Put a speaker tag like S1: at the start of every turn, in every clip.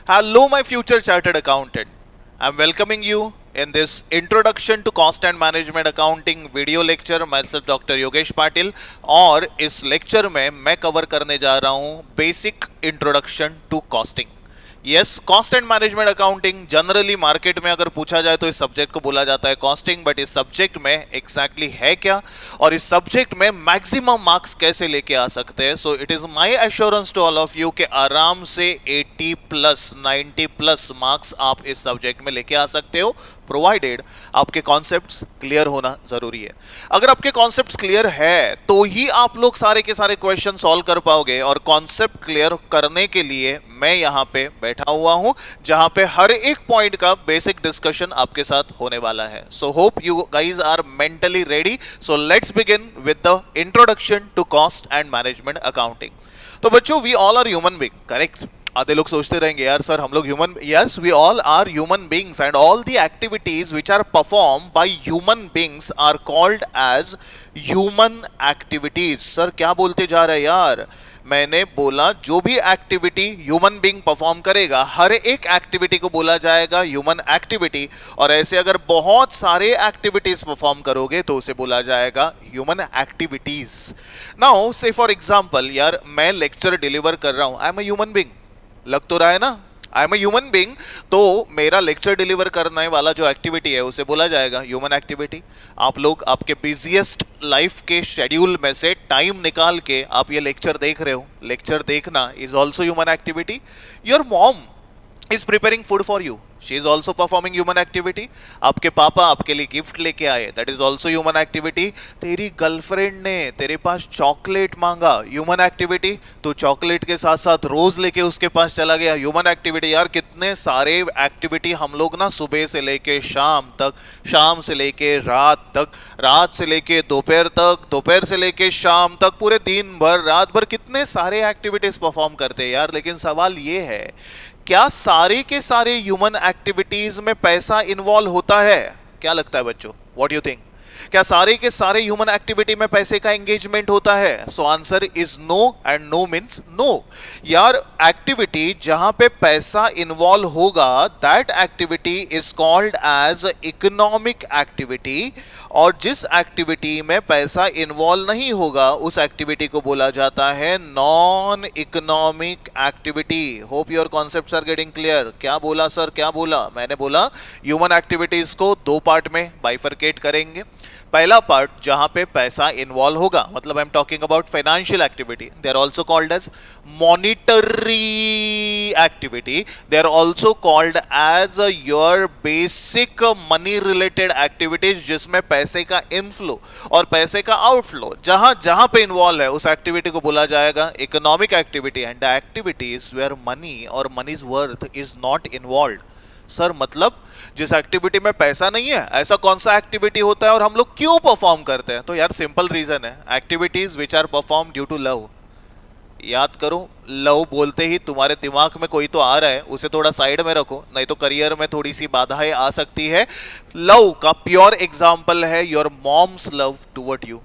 S1: Hello, my future chartered accountant. I'm welcoming you in this Introduction to Cost and Management Accounting video lecture. Myself Dr. Yogesh Patil और इस lecture में मैं cover करने जा रहा हूं basic introduction to costing. Yes, cost and management accounting generally market में अगर पूछा जाए तो इस सब्जेक्ट को बोला जाता है कॉस्टिंग, बट इस सब्जेक्ट में एग्जैक्टली है क्या और इस सब्जेक्ट में मैक्सिमम मार्क्स कैसे लेके आ सकते हैं. So it is my assurance to all of you कि आराम से 80 प्लस 90 प्लस मार्क्स आप इस सब्जेक्ट में लेके आ सकते हो, प्रोवाइडेड आपके कॉन्सेप्ट्स क्लियर होना जरूरी है. अगर आपके कॉन्सेप्ट्स क्लियर है तो ही आप लोग सारे के सारे क्वेश्चन सॉल्व कर पाओगे, और कॉन्सेप्ट क्लियर करने के लिए मैं यहां पे बैठा हुआ हूं जहां पे हर एक पॉइंट का बेसिक डिस्कशन आपके साथ होने वाला है. So hope you guys are mentally ready. So let's begin with the introduction to cost and management accounting. तो बच्चों, we all are human being, correct? आधे लोग सोचते रहेंगे यार सर हम लोग human, yes we all are human beings and all the activities which are perform by human beings are called as human activities. Sir क्या बोलते जा रहे हैं यार? मैंने बोला जो भी एक्टिविटी ह्यूमन बीइंग परफॉर्म करेगा हर एक एक्टिविटी को बोला जाएगा ह्यूमन एक्टिविटी, और ऐसे अगर बहुत सारे एक्टिविटीज परफॉर्म करोगे तो उसे बोला जाएगा ह्यूमन एक्टिविटीज. नाउ से फॉर एग्जांपल यार मैं लेक्चर डिलीवर कर रहा हूं, I am a human being. लग तो रहा है ना I am a human being, तो मेरा लेक्चर डिलीवर करने वाला जो एक्टिविटी है उसे बोला जाएगा ह्यूमन एक्टिविटी. आप लोग आपके बिजिएस्ट लाइफ के शेड्यूल में से टाइम निकाल के आप ये लेक्चर देख रहे हो. लेक्चर देखना is also human activity. Your mom is preparing food for you, she is also performing human activity. आपके पापा आपके लिए गिफ्ट लेके आए, that is also human activity. तेरी गर्लफ्रेंड ने तेरे पास चॉकलेट मांगा, ह्यूमन एक्टिविटी. तो चॉकलेट के साथ साथ रोज लेके उसके पास चला गया, ह्यूमन एक्टिविटी. यार कितने सारे एक्टिविटी हम लोग ना सुबह से लेके शाम तक, शाम से लेके रात तक, रात से लेके दोपहर तक, दोपहर से लेके शाम तक, पूरे दिन भर रात भर कितने सारे एक्टिविटीज परफॉर्म करते हैं यार. लेकिन सवाल ये है, क्या सारे के सारे ह्यूमन एक्टिविटीज में पैसा इन्वॉल्व होता है? क्या लगता है बच्चों, व्हाट यू थिंक? क्या सारे के सारे ह्यूमन एक्टिविटी में पैसे का एंगेजमेंट होता है? So answer is no, and no means no. यार एक्टिविटी जहां पे पैसा इन्वॉल्व होगा that activity is called as economic activity, और जिस एक्टिविटी में पैसा इन्वॉल्व नहीं होगा उस एक्टिविटी को बोला जाता है non economic activity. Hope your concepts are getting clear. क्या बोला सर, क्या बोला? मैंने बोला ह्यूमन एक्टिविटीज को दो पार्ट में बाइफरकेट करेंगे. पहला पार्ट जहां पे पैसा इन्वॉल्व होगा, मतलब I am talking about financial activity, they are also called as monetary activity. They are also called as your basic money related activities, जिसमें पैसे का इनफ्लो और पैसे का आउटफ्लो जहां जहां पे इन्वॉल्व है उस एक्टिविटी को बोला जाएगा economic activity. And the activities where money और money's worth is not involve. Sir मतलब जिस एक्टिविटी में पैसा नहीं है ऐसा कौन सा एक्टिविटी होता है और हम लोग क्यों परफॉर्म करते हैं? तो यार सिंपल रीजन है, activities which are perform due to love. याद करो, लव बोलते ही तुम्हारे दिमाग में कोई तो आ रहा है, उसे थोड़ा साइड में रखो, नहीं तो करियर में थोड़ी सी बाधाएं आ सकती है. लव का प्योर एग्जाम्पल है your mom's love toward you.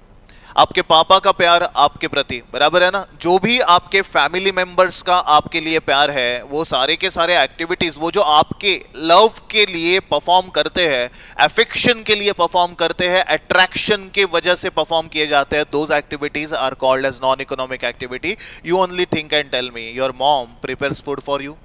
S1: आपके पापा का प्यार आपके प्रति, बराबर है ना? जो भी आपके फैमिली मेंबर्स का आपके लिए प्यार है वो सारे के सारे एक्टिविटीज वो जो आपके लव के लिए परफॉर्म करते हैं, अफेक्शन के लिए परफॉर्म करते हैं, अट्रैक्शन के वजह से परफॉर्म किए जाते हैं, those activities are called as non economic activity. You only think and tell me your mom prepares food for you,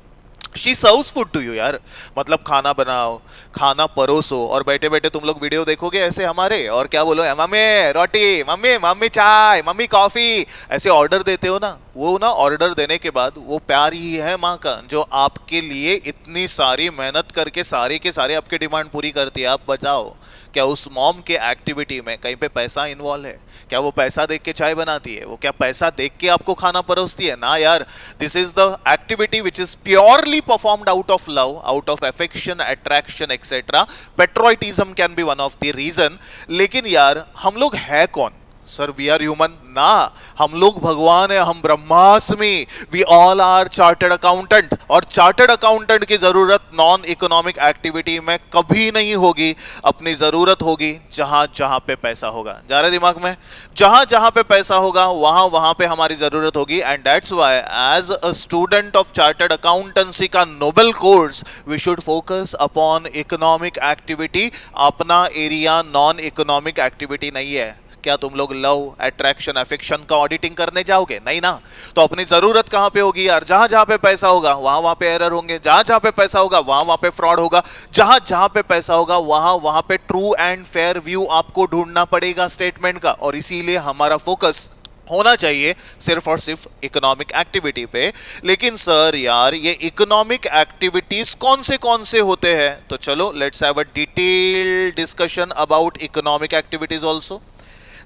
S1: she serves food to you. यार मतलब खाना बनाओ, खाना परोसो, और बैठे बैठे तुम लोग वीडियो देखोगे ऐसे हमारे, और क्या बोलो, मम्मी रोटी, मम्मी मम्मी चाय, मम्मी कॉफी, ऐसे ऑर्डर देते हो ना. वो ना ऑर्डर देने के बाद वो प्यार ही है माँ का, जो आपके लिए इतनी सारी मेहनत करके सारे के सारे आपके डिमांड पूरी करती है. आप बताओ क्या उस मॉम के एक्टिविटी में कहीं पे पैसा इन्वॉल्व है? क्या वो पैसा देख के चाय बनाती है? वो क्या पैसा देख के आपको खाना परोसती है? ना यार, this is the activity which is purely performed out of love, out of affection, attraction etcetera. Patriotism can be one of the reason. लेकिन यार हम लोग है कौन? सर वी आर ह्यूमन ना, हम लोग भगवान है, हम ब्रह्मास्मि, we all are chartered accountant. और चार्टर्ड अकाउंटेंट की जरूरत नॉन इकोनॉमिक एक्टिविटी में कभी नहीं होगी, अपनी जरूरत होगी जहां जहां पे पैसा होगा। जा रहे दिमाग में? जहां जहां पे पैसा होगा वहां वहां पे हमारी जरूरत होगी। And that's why as a student of chartered accountancy का noble course we should focus upon economic activity. अपना एरिया नॉन इकोनॉमिक एक्टिविटी नहीं है। क्या तुम लोग लव, अट्रैक्शन, अफेक्शन का ऑडिटिंग करने जाओगे? नहीं ना। तो अपनी जरूरत कहां पे होगी यार? जहां जहां पे पैसा होगा वहां वहां पे एरर होंगे, जहां जहां पे पैसा होगा वहां वहां पे फ्रॉड होगा, जहां जहां पे पैसा होगा वहां वहां पे ट्रू एंड फेयर व्यू आपको ढूंढना पड़ेगा स्टेटमेंट का। और इसीलिए हमारा फोकस होना चाहिए सिर्फ और सिर्फ इकोनॉमिक एक्टिविटी पे। लेकिन सर यार ये इकोनॉमिक एक्टिविटीज कौन से होते हैं? तो चलो let's have a detail discussion about economic activities also.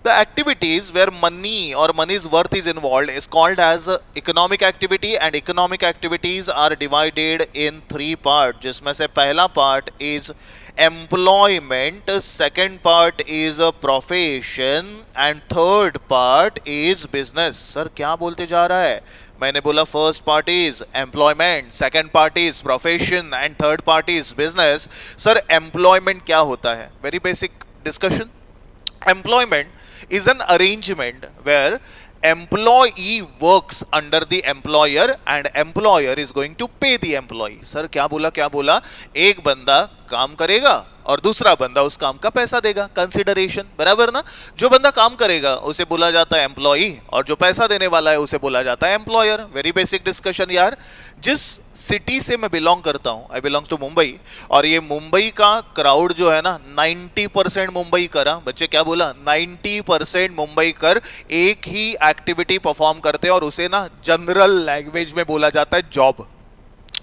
S1: The activities where money or money's worth is involved is called as economic activity, and economic activities are divided in three parts, जिसमें से पहला part is employment, second part is profession and third part is business। Sir क्या बोलते जा रहा है? मैंने बोला first part is employment, second part is profession and third part is business. Sir employment क्या होता है? Very basic discussion. Employment is an arrangement where employee works under the employer and employer is going to pay the employee। Sir क्या बोला? एक बंदा काम करेगा और दूसरा बंदा उस काम का पैसा देगा, कंसिडरेशन, बराबर ना। जो बंदा काम करेगा उसे बोला जाता है एम्प्लॉई और जो पैसा देने वाला है उसे बोला जाता है एम्प्लॉयर। वेरी बेसिक डिस्कशन यार। जिस सिटी से मैं बिलोंग करता हूं, आई बिलोंग्स टू मुंबई, और ये मुंबई का क्राउड जो है ना 90% मुंबई कर, बच्चे क्या बोला? 90% मुंबई कर एक ही एक्टिविटी परफॉर्म करते हैं और उसे ना जनरल लैंग्वेज में बोला जाता है जॉब।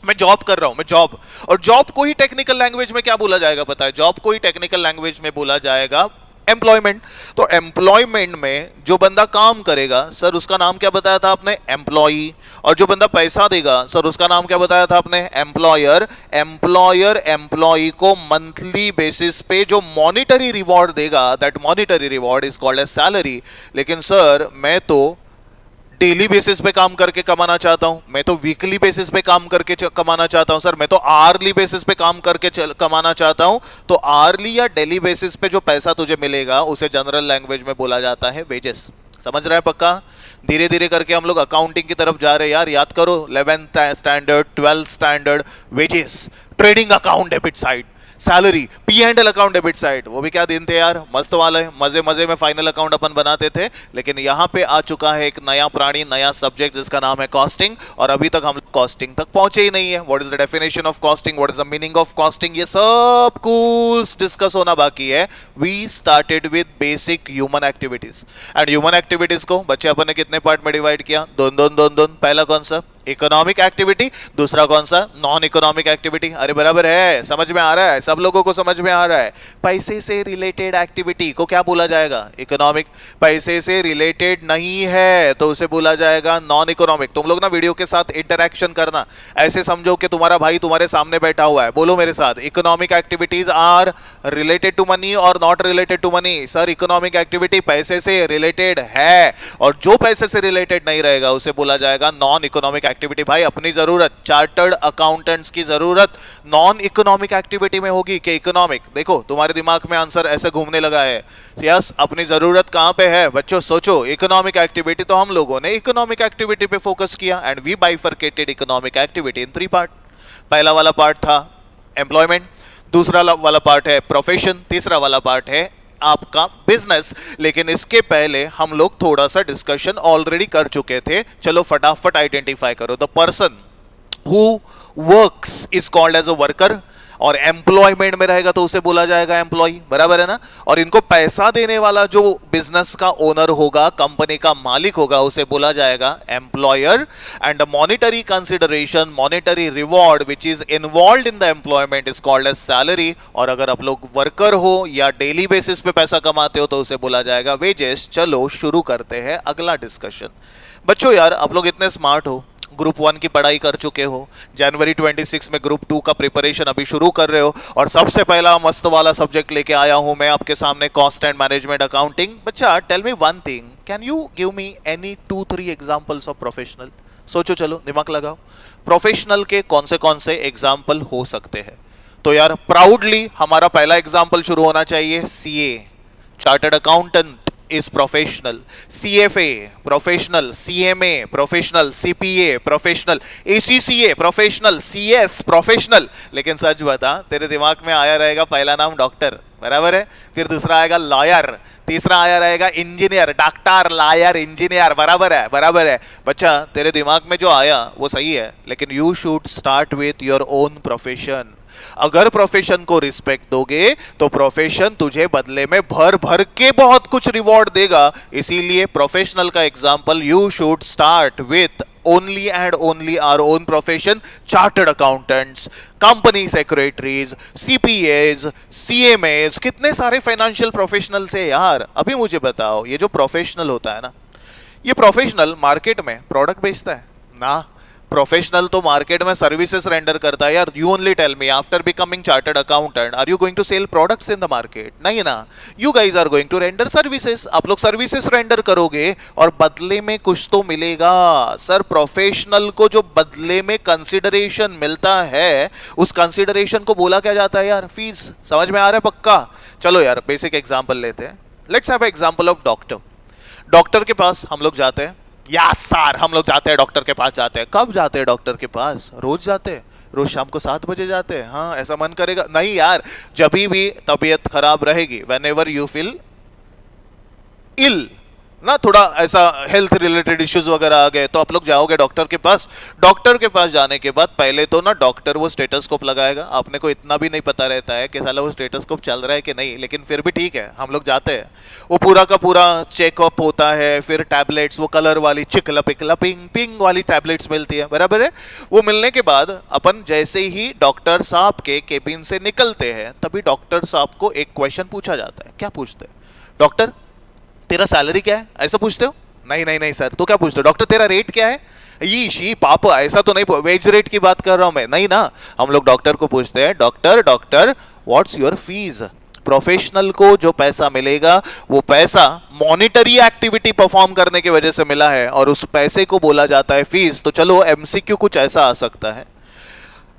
S1: मैं जॉब कर रहा हूं, मैं जॉब। और जॉब को ही टेक्निकल लैंग्वेज में क्या बोला जाएगा पता है? जॉब को ही टेक्निकल लैंग्वेज में बोला जाएगा एम्प्लॉयमेंट। तो एम्प्लॉयमेंट में जो बंदा काम करेगा सर उसका नाम क्या बताया था आपने? एम्प्लॉई। और जो बंदा पैसा देगा सर उसका नाम क्या बताया था आपने? एम्प्लॉयर। एम्प्लॉयर एम्प्लॉई को मंथली बेसिस पे जो मॉनिटरी रिवॉर्ड देगा, that monetary reward is called as salary. लेकिन सर मैं तो डेली बेसिस पे काम करके कमाना चाहता हूं, मैं तो वीकली बेसिस पे काम करके कमाना चाहता हूं, सर मैं तो आर्ली बेसिस पे काम करके कमाना चाहता हूं। तो आर्ली या डेली बेसिस पे जो पैसा तुझे मिलेगा उसे जनरल लैंग्वेज में बोला जाता है वेजेस। समझ रहा है पक्का? धीरे धीरे करके हम लोग अकाउंटिंग की तरफ जा रहे हैं यार। याद करो 11th standard, 12th standard, wages, trading account debit side, salary, P and L account debit side. वो भी क्या दिन थे यार, मस्त वाले, मजे मजे में फाइनल अकाउंट अपन बनाते थे। लेकिन यहाँ पे आ चुका है एक नया प्राणी, नया सब्जेक्ट जिसका नाम है कॉस्टिंग, और अभी तक हम कॉस्टिंग तक पहुंचे ही नहीं है। What is the definition of costing, what is the meaning of costing, ये सब कुछ डिस्कस होना बाकी है। We started with basic human activities, and human activities को बच्चे अपन ने कितने पार्ट में डिवाइड किया? दोन। पहला कौन सा? Economic activity. दूसरा कौन सा? Non economic activity. अरे बराबर है, समझ में आ रहा है, सब लोगों को समझ में आ रहा है। पैसे से रिलेटेड एक्टिविटी को क्या बोला जाएगा? इकोनॉमिक। पैसे से रिलेटेड नहीं है तो उसे बोला जाएगा नॉन इकोनॉमिक। तुम लोग ना वीडियो के साथ इंटरेक्शन करना, ऐसे समझो कि तुम्हारा भाई तुम्हारे सामने बैठा हुआ है। बोलो मेरे साथ, economic activities are related to money और not related to money. Sir economic activity पैसे से रिलेटेड है, और जो पैसे से रिलेटेड नहीं रहेगा उसे बोला जाएगा नॉन इकोनॉमिक एक्टिविटी। भाई अपनी जरूरत, चार्टर्ड अकाउंटेंट्स की जरूरत नॉन इकोनॉमिक एक्टिविटी में होगी कि इकोनॉमिक? देखो तुम्हारे दिमाग में आंसर ऐसे घूमने लगा है। यस, अपनी जरूरत कहां पे है बच्चों? सोचो, इकोनॉमिक एक्टिविटी। तो हम लोगों ने इकोनॉमिक एक्टिविटी पे फोकस किया, and we bifurcated economic activity in 3 part. पहला वाला पार्ट था एम्प्लॉयमेंट, दूसरा वाला पार्ट है प्रोफेशन, तीसरा वाला पार्ट है आपका बिजनेस। लेकिन इसके पहले हम लोग थोड़ा सा डिस्कशन ऑलरेडी कर चुके थे। चलो फटाफट आइडेंटिफाई करो। The person who works is called as a worker, और एम्प्लॉयमेंट में रहेगा तो उसे बोला जाएगा एम्प्लॉय, बराबर है ना। और इनको पैसा देने वाला जो बिजनेस का ओनर होगा, कंपनी का मालिक होगा, उसे बोला जाएगा employer. And monetary consideration, monetary reward which is involve in the employment is called as salary. और अगर आप लोग वर्कर हो या डेली बेसिस पे पैसा कमाते हो तो उसे बोला जाएगा वेजेस। चलो शुरू करते हैं अगला डिस्कशन। बच्चों यार आप लोग इतने स्मार्ट हो, ग्रुप 1 की पढ़ाई कर चुके हो, जनवरी 26 में ग्रुप 2 का प्रिपरेशन अभी शुरू कर रहे हो, और सबसे पहला मस्त वाला सब्जेक्ट लेके आया हूं मैं आपके सामने, कॉस्ट एंड मैनेजमेंट अकाउंटिंग। बच्चा tell me one thing, can you give me any 2-3 examples of professional? सोचो, चलो दिमाग लगाओ, प्रोफेशनल के कौन से एग्जाम्पल हो सकते हैं? तो यार प्राउडली हमारा पहला एग्जाम्पल शुरू होना चाहिए, CA, chartered accountant is professional, CFA professional, CMA professional, CPA professional, ACCA professional, CS professional। लेकिन सच बता, तेरे दिमाग में आया रहेगा पहला नाम डॉक्टर, बराबर है, फिर दूसरा आएगा लॉयर, तीसरा आया रहेगा इंजीनियर, डॉक्टर, लॉयर, इंजीनियर, बराबर है, बराबर है। बच्चा तेरे दिमाग में जो आया वो सही है, लेकिन you should start with your own profession. अगर प्रोफेशन को रिस्पेक्ट दोगे तो प्रोफेशन तुझे बदले में भर भर के बहुत कुछ रिवॉर्ड देगा। इसीलिए प्रोफेशनल का example, you should start with only and only our own profession, chartered accountants, company secretaries, CPAs, CMAs, कितने सारे फाइनेंशियल प्रोफेशनल्स है यार। अभी मुझे बताओ, ये जो प्रोफेशनल होता है ना, ये प्रोफेशनल मार्केट में प्रोडक्ट बेचता है ना? प्रोफेशनल तो मार्केट में सर्विसेज रेंडर करता है यार। You only tell me, after becoming chartered accountant are you going to sell products in the market? नहीं ना, you guys are going to render services. आप लोग सर्विसेज रेंडर करोगे और बदले में कुछ तो मिलेगा। सर प्रोफेशनल को जो बदले में कंसिडरेशन मिलता है, उस कंसिडरेशन को बोला क्या जाता है यार? फीस। समझ में आ रहा है पक्का? चलो यार बेसिक एग्जांपल लेते हैं। Let's have example of doctor. Doctor के पास हम लोग जाते हैं, या सर हम लोग जाते हैं डॉक्टर के पास। जाते हैं कब? जाते हैं डॉक्टर के पास रोज जाते हैं, रोज शाम को 7 बजे जाते हैं। हाँ, ऐसा मन करेगा? नहीं यार, जब भी तबीयत खराब रहेगी, वेन एवर यू फील इल ना, थोड़ा ऐसा हेल्थ रिलेटेड इश्यूज वगैरह आ गए, तो आप लोग जाओगे डॉक्टर के पास। डॉक्टर के पास जाने के बाद पहले तो ना डॉक्टर वो स्टेटोस्कोप लगाएगा। आपने को इतना भी नहीं पता रहता है कि साला वो स्टेटोस्कोप चल रहा है कि नहीं, लेकिन फिर भी ठीक है, हम लोग जाते हैं। वो पूरा का पूरा चेकअप होता है, फिर टैबलेट्स, वो कलर वाली चिकला पिकला पिंग पिंग वाली टैबलेट्स मिलती है, बराबर है। वो मिलने के बाद अपन जैसे ही डॉक्टर साहब के केबिन से निकलते हैं, तभी डॉक्टर साहब को एक क्वेश्चन पूछा जाता है। क्या पूछते हैं? डॉक्टर तेरा सैलरी क्या है? ऐसा पूछते हो? नहीं नहीं नहीं सर। तो क्या पूछते हो? डॉक्टर तेरा रेट क्या है? ये शी पापा, ऐसा तो नहीं, वेज रेट की बात कर रहा हूं मैं। नहीं ना, हम लोग डॉक्टर को पूछते हैं, doctor doctor what's your fees? Professional को जो पैसा मिलेगा वो पैसा मॉनिटरी एक्टिविटी परफॉर्म करने की वजह से मिला है, और उस पैसे को बोला जाता है फीस। तो चलो एमसीक्यू कुछ ऐसा आ सकता है,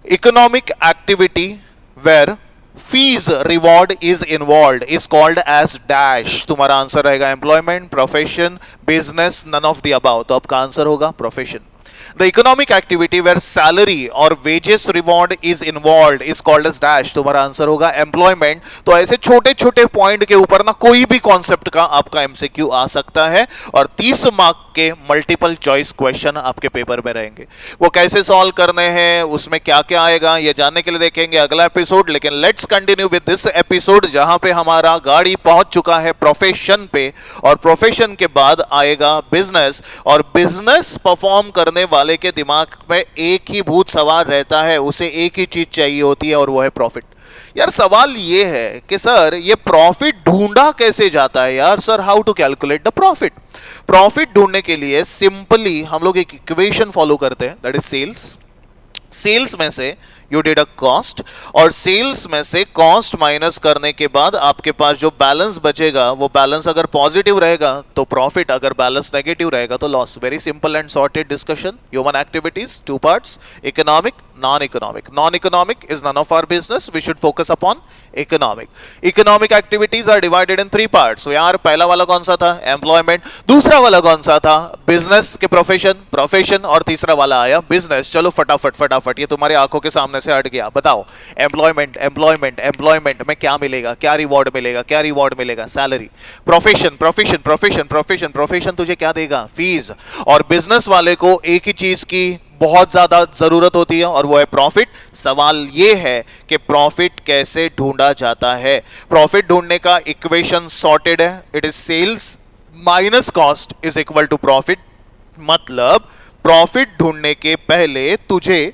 S1: economic activity where fees reward is involve is called as dash. तुम्हारा आंसर रहेगा employment, profession, business, none of the above. तो आपका आंसर होगा profession. The economic activity where salary और wages reward is involve is called as dash. तुम्हारा answer होगा employment. तो ऐसे छोटे छोटे पॉइंट के ऊपर ना कोई भी कॉन्सेप्ट का आपका एमसीक्यू आ सकता है, और 30 मार्क के मल्टीपल चॉइस क्वेश्चन आपके पेपर में रहेंगे। वो कैसे सॉल्व करने हैं, उसमें क्या क्या आएगा, ये जानने के लिए देखेंगे अगला एपिसोड। लेकिन let's continue with this episode, जहां पे हमारा गाड़ी पहुंच चुका है प्रोफेशन पे, और प्रोफेशन के बाद आएगा बिजनेस। और बिजनेस परफॉर्म करने वाले के दिमाग में एक ही भूत सवार रहता है, उसे एक ही चीज चाहिए होती है, और वो है प्रॉफिट। यार सवाल ये है कि सर ये प्रॉफिट ढूंढा कैसे जाता है यार? Sir how to calculate the profit? Profit ढूंढने के लिए सिंपली हम लोग एक इक्वेशन फॉलो करते हैं, दैट इज सेल्स। सेल्स में से यू डिड अ कॉस्ट, और सेल्स में से कॉस्ट माइनस करने के बाद आपके पास जो बैलेंस बचेगा, वो बैलेंस अगर पॉजिटिव रहेगा तो प्रॉफिट, अगर बैलेंस नेगेटिव रहेगा तो loss. Very simple and sorted discussion. Human activities, 2 parts, economic, non-economic. Non-economic is none of our business. We should focus upon economic. Economic activities are divided in 3 parts. So यार पहला वाला कौन सा था? Employment. दूसरा वाला कौन सा था? Business के profession, और तीसरा वाला आया business. चलो फटाफट ये तुम्हारी आंखों के सामने से हट गया। बताओ employment में क्या मिलेगा, क्या रिवॉर्ड मिलेगा? सैलरी। प्रोफेशन तुझे क्या देगा? फीस। और बिजनेस वाले को एक ही चीज की बहुत ज्यादा जरूरत होती है, और वो है प्रॉफिट। सवाल ये है कि प्रॉफिट कैसे ढूंढा जाता है? प्रॉफिट ढूंढने का इक्वेशन सॉर्टेड है, it is sales minus cost is equal to profit. मतलब प्रॉफिट ढूंढने के पहले तुझे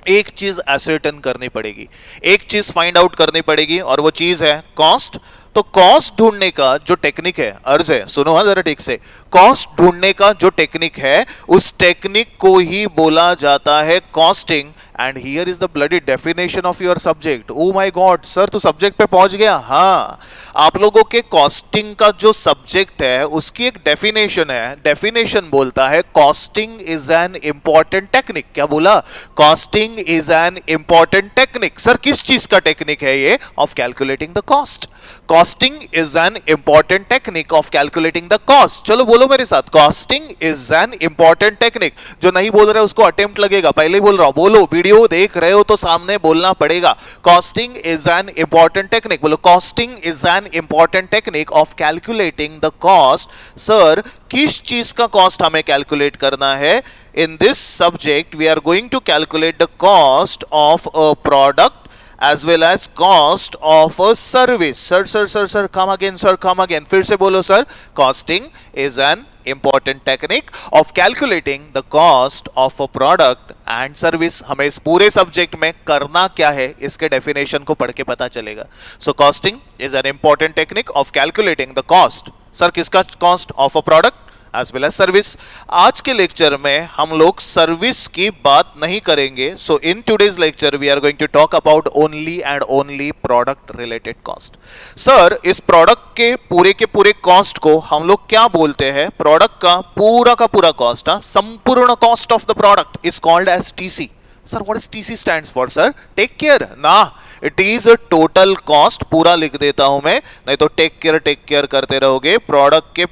S1: एक चीज एसर्टेन करनी पड़ेगी, एक चीज फाइंड आउट करनी पड़ेगी, और वो चीज है कॉस्ट तो कॉस्ट ढूंढने का जो टेक्निक है, अर्ज है, सुनो हाँ जरा ठीक से, कॉस्ट ढूंढने का जो टेक्निक है उस टेक्निक को ही बोला जाता है costing. And here is the bloody definition of your subject. O my God sir, तो सब्जेक्ट पे पहुंच गया। हाँ, आप लोगों के कॉस्टिंग का जो सब्जेक्ट है उसकी एक डेफिनेशन है। डेफिनेशन बोलता है costing is an important technique. क्या बोला? Costing is an important technique. Sir किस चीज का टेक्निक है ये? Of calculating the cost. Costing is an important technique of calculating the cost. चलो बोलो मेरे साथ, costing is an important technique. जो नहीं बोल रहे उसको अटेम्प्ट लगेगा, पहले ही बोल रहा हूं, बोलो, वीडियो देख रहे हो तो सामने बोलना पड़ेगा। Costing is an important technique, बोलो costing is an important technique of calculating the cost. Sir किस चीज का कॉस्ट हमें कैलकुलेट करना है? In this subject we are going to calculate the cost of a product as well as cost of a service. Sir, come again. फिर से बोलो sir, costing is an important technique of calculating the cost of a product and service. हमें इस पूरे subject में करना क्या है इसके डेफिनेशन को पढ़ के पता चलेगा। So costing is an important technique of calculating the cost. Sir किसका cost of a product as well as service? आज के लेक्चर में हम लोग सर्विस की बात नहीं करेंगे। So in today's lecture we are going to talk about only and only product related cost. Sir इस प्रोडक्ट के पूरे कॉस्ट को हम लोग क्या बोलते हैं? प्रोडक्ट का पूरा कॉस्ट, संपूर्ण cost of the product is called as TC. Sir what is TC stands for? Sir take care ना, it is a total cost. पूरा लिख देता हूं मैं, नहीं तो टेक केयर करते रहोगे। प्रोडक्ट के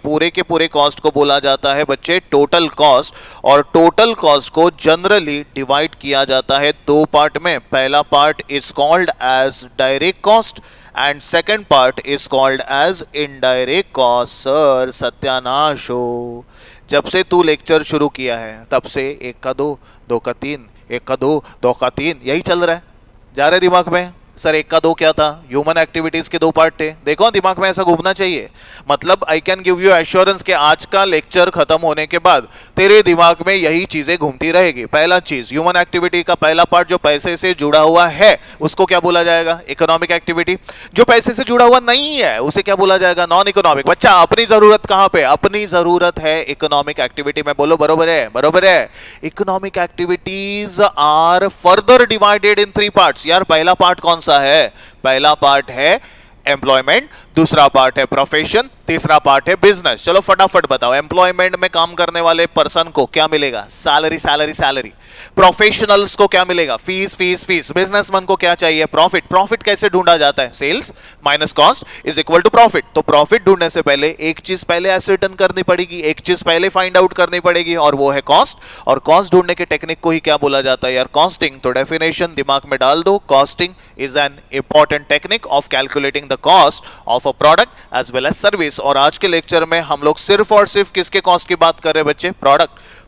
S1: पूरे कॉस्ट को बोला जाता है बच्चे टोटल कॉस्ट। और टोटल कॉस्ट को जनरली डिवाइड किया जाता है दो पार्ट में। पहला part is called as direct cost and second part is called as indirect cost. Sir सत्यानाश हो, जब से तू लेक्चर शुरू किया है तब से एक का दो, दो का तीन, एक का दो, दो का तीन, यही चल रहा है, जा रहे दिमाग में। सर एक का दो क्या था? ह्यूमन एक्टिविटीज के दो पार्ट थे। देखो दिमाग में ऐसा घूमना चाहिए। मतलब I can give you assurance कि आज का लेक्चर खत्म होने के बाद तेरे दिमाग में यही चीजें घूमती रहेगी। पहला चीज, ह्यूमन एक्टिविटी का पहला पार्ट जो पैसे से जुड़ा हुआ है उसको क्या बोला जाएगा? Economic activity. जो पैसे से जुड़ा हुआ नहीं है उसे क्या बोला जाएगा? Non economic. बच्चा अपनी जरूरत कहां पे? अपनी जरूरत है इकोनॉमिक एक्टिविटी में। बोलो बरोबर है? बरोबर है। Economic activities are further divided in three parts. यार पहला पार्ट कौन सा है? पहला पार्ट है एम्प्लॉयमेंट, दूसरा पार्ट है प्रोफेशन, तीसरा पार्ट है बिजनेस। चलो फटाफट बताओ, एम्प्लॉयमेंट में काम करने वाले पर्सन को क्या मिलेगा? सैलरी। प्रोफेशनल्स को क्या मिलेगा? फीस। बिजनेसमैन को क्या चाहिए? प्रॉफिट कैसे ढूंढा जाता है? Sales minus cost is equal to profit. तो प्रॉफिट ढूंढने से पहले एक चीज पहले एसर्टेन करनी पड़ेगी, एक चीज पहले फाइंड आउट करनी पड़ेगी, और वो है कॉस्ट। और कॉस्ट ढूंढने के टेक्निक को ही क्या बोला जाता है यार? कॉस्टिंग। तो डेफिनेशन दिमाग में डाल दो, costing is an important technique of calculating the cost of a product as well as service. और आज के लेक्चर में हम लोग सिर्फ और सिर्फ किसके कॉस्ट की बात कर रहे हैं बच्चे?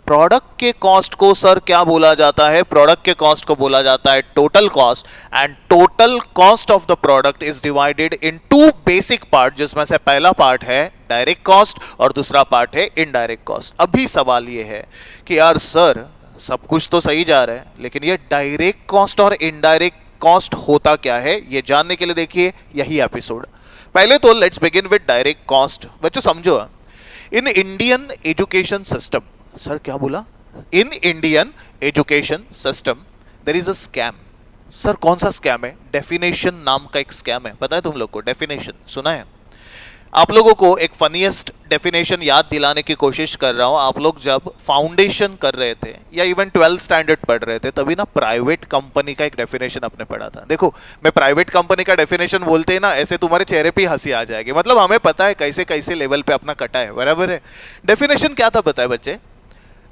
S1: प्रोडक्ट के कॉस्ट को सर क्या बोला जाता है? प्रोडक्ट के कॉस्ट को बोला जाता है total cost. And total cost of the product is divided into basic part, जिसमें से पहला पार्ट है डायरेक्ट कॉस्ट और दूसरा पार्ट है इनडायरेक्ट कॉस्ट। अभी सवाल यह है कि यार सर सब कुछ तो सही जा रहा है, लेकिन ये डायरेक्ट कॉस्ट और इनडायरेक्ट कॉस्ट होता क्या है? ये जानने के लिए देखिए यही एपिसोड। पहले तो let's begin with direct cost. बच्चों समझो, in Indian education system, sir क्या बोला? In Indian education system there is a scam. Sir कौन सा स्कैम है? डेफिनेशन नाम का एक स्कैम है, पता है तुम लोग को? डेफिनेशन सुना है? आप लोगों को एक फनीएस्ट डेफिनेशन याद दिलाने की कोशिश कर रहा हूं। आप लोग जब फाउंडेशन कर रहे थे या इवन 12th स्टैंडर्ड पढ़ रहे थे तभी ना प्राइवेट कंपनी का एक डेफिनेशन आपने पढ़ा था। देखो मैं प्राइवेट कंपनी का डेफिनेशन बोलते हैं ना, ऐसे तुम्हारे चेहरे पे हंसी आ जाएगी। मतलब हमें पता है कैसे कैसे लेवल पे अपना कटा है, बराबर है। डेफिनेशन क्या था पता है बच्चे?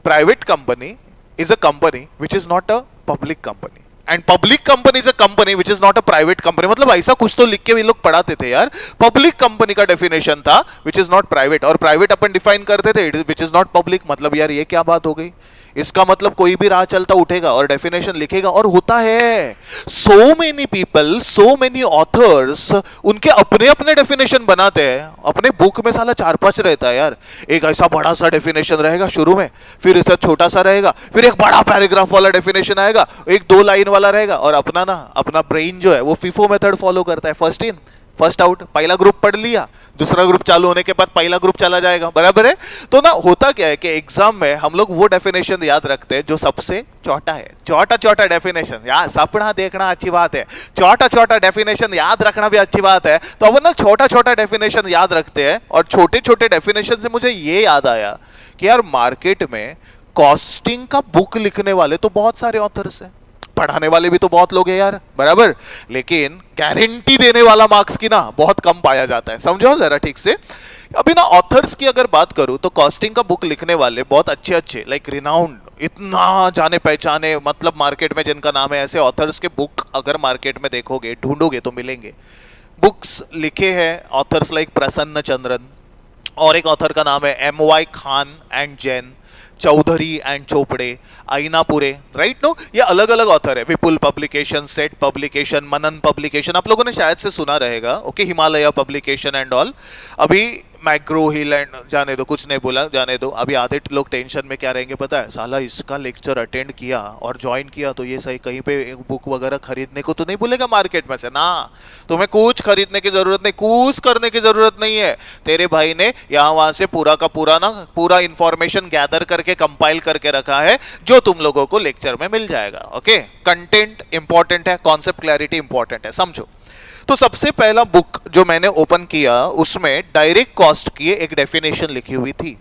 S1: Private company is a company which is not a public company and public company is a company which is not a private company. मतलब ऐसा कुछ तो लिख के भी लोग पढ़ाते थे यार। पब्लिक कंपनी का डेफिनेशन था विच इज नॉट प्राइवेट, और प्राइवेट अपन डिफाइन करते थे विच इज नॉट पब्लिक। मतलब यार ये क्या बात हो गई? इसका मतलब कोई भी राह चलता उठेगा और डेफिनेशन लिखेगा, और होता है। So many people, so many authors उनके अपने अपने डेफिनेशन बनाते हैं। अपने बुक में साला 4-5 रहता है यार। एक ऐसा बड़ा सा डेफिनेशन रहेगा शुरू में, फिर इसका छोटा सा रहेगा, फिर एक बड़ा पैराग्राफ वाला डेफिनेशन आएगा, एक 2 लाइन वाला रहेगा। और अपना ब्रेन जो है वो फीफो मेथड फॉलो करता है। फर्स्ट इन फर्स्ट आउट, पहला ग्रुप पढ़ लिया, दूसरा ग्रुप चालू होने के बाद पहला ग्रुप चला जाएगा, बराबर है। तो ना होता क्या है कि एग्जाम में हम लोग वो डेफिनेशन याद रखते हैं जो सबसे छोटा है, छोटा छोटा डेफिनेशन। यार सपना देखना अच्छी बात है, छोटा छोटा डेफिनेशन याद रखना भी अच्छी बात है। तो अब ना छोटा छोटा डेफिनेशन याद रखते हैं, और छोटे छोटे डेफिनेशन से मुझे ये याद आया कि यार मार्केट में कॉस्टिंग का बुक लिखने वाले तो बहुत सारे ऑथर्स हैं, पढ़ाने वाले भी तो बहुत लोग हैं यार, बराबर, लेकिन गारंटी देने वाला मार्क्स की ना बहुत कम पाया जाता है। समझो जरा ठीक से। अभी ना ऑथर्स की अगर बात करूं तो कॉस्टिंग का बुक लिखने वाले बहुत अच्छे अच्छे लाइक रिनाउंड, इतना जाने पहचाने, मतलब मार्केट में जिनका नाम है, ऐसे ऑथर्स के बुक अगर मार्केट में देखोगे, ढूंढोगे तो मिलेंगे। बुक्स लिखे हैं ऑथर्स लाइक प्रसन्न चंद्रन, और एक ऑथर का नाम है M.Y. Khan and Jain, Chaudhary and Chopde, Ainapure, right no, ये अलग अलग ऑथर है। Vipul publication, Sheth publication, Manan publication, आप लोगों ने शायद से सुना रहेगा, okay, Himalaya publication and all. अभी मैग्रो हिल एंड, जाने दो, कुछ नहीं बोला, जाने दो। अभी आधे लोग टेंशन में क्या रहेंगे पता है, साला इसका लेक्चर अटेंड किया और ज्वाइन किया तो ये सही कहीं पे एक बुक वगैरह खरीदने को तो नहीं बोलेगा मार्केट में से ना। तुम्हें कुछ खरीदने की जरूरत नहीं, कुछ करने की जरूरत नहीं है। तेरे भाई ने यहाँ वहां से पूरा का पूरा ना पूरा इंफॉर्मेशन गैदर करके कंपाइल करके रखा है, जो तुम लोगों को लेक्चर में मिल जाएगा। ओके, कंटेंट इंपॉर्टेंट है, कॉन्सेप्ट क्लैरिटी इंपॉर्टेंट है, समझो। तो सबसे पहला बुक जो मैंने ओपन किया उसमें डायरेक्ट कॉस्ट की एक डेफिनेशन लिखी हुई थी।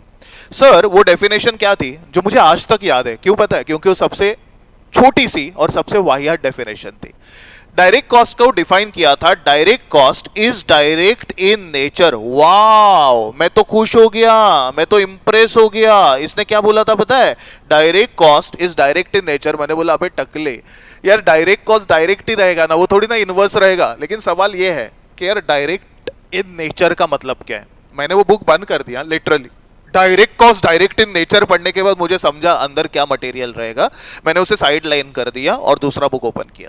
S1: सर वो डेफिनेशन क्या थी, जो मुझे आज तक याद है, क्यों पता है, क्योंकि वो सबसे छोटी सी और सबसे वाहियात डेफिनेशन थी। डायरेक्ट कॉस्ट को डिफाइन किया था, direct cost is direct in nature. Wow, मैं तो खुश हो गया, मैं तो इंप्रेस हो गया। इसने क्या बोला था पता है, direct cost is direct in nature. मैंने बोला अबे टकले, यार डायरेक्ट कॉस्ट डायरेक्ट ही रहेगा ना, वो थोड़ी ना इनवर्स रहेगा। लेकिन सवाल ये है कि यार डायरेक्ट इन नेचर का मतलब क्या है। मैंने वो बुक बंद कर दिया literally. Direct cost direct in nature पढ़ने के बाद मुझे समझा अंदर क्या मटेरियल रहेगा, मैंने उसे साइड लाइन कर दिया और दूसरा बुक ओपन किया।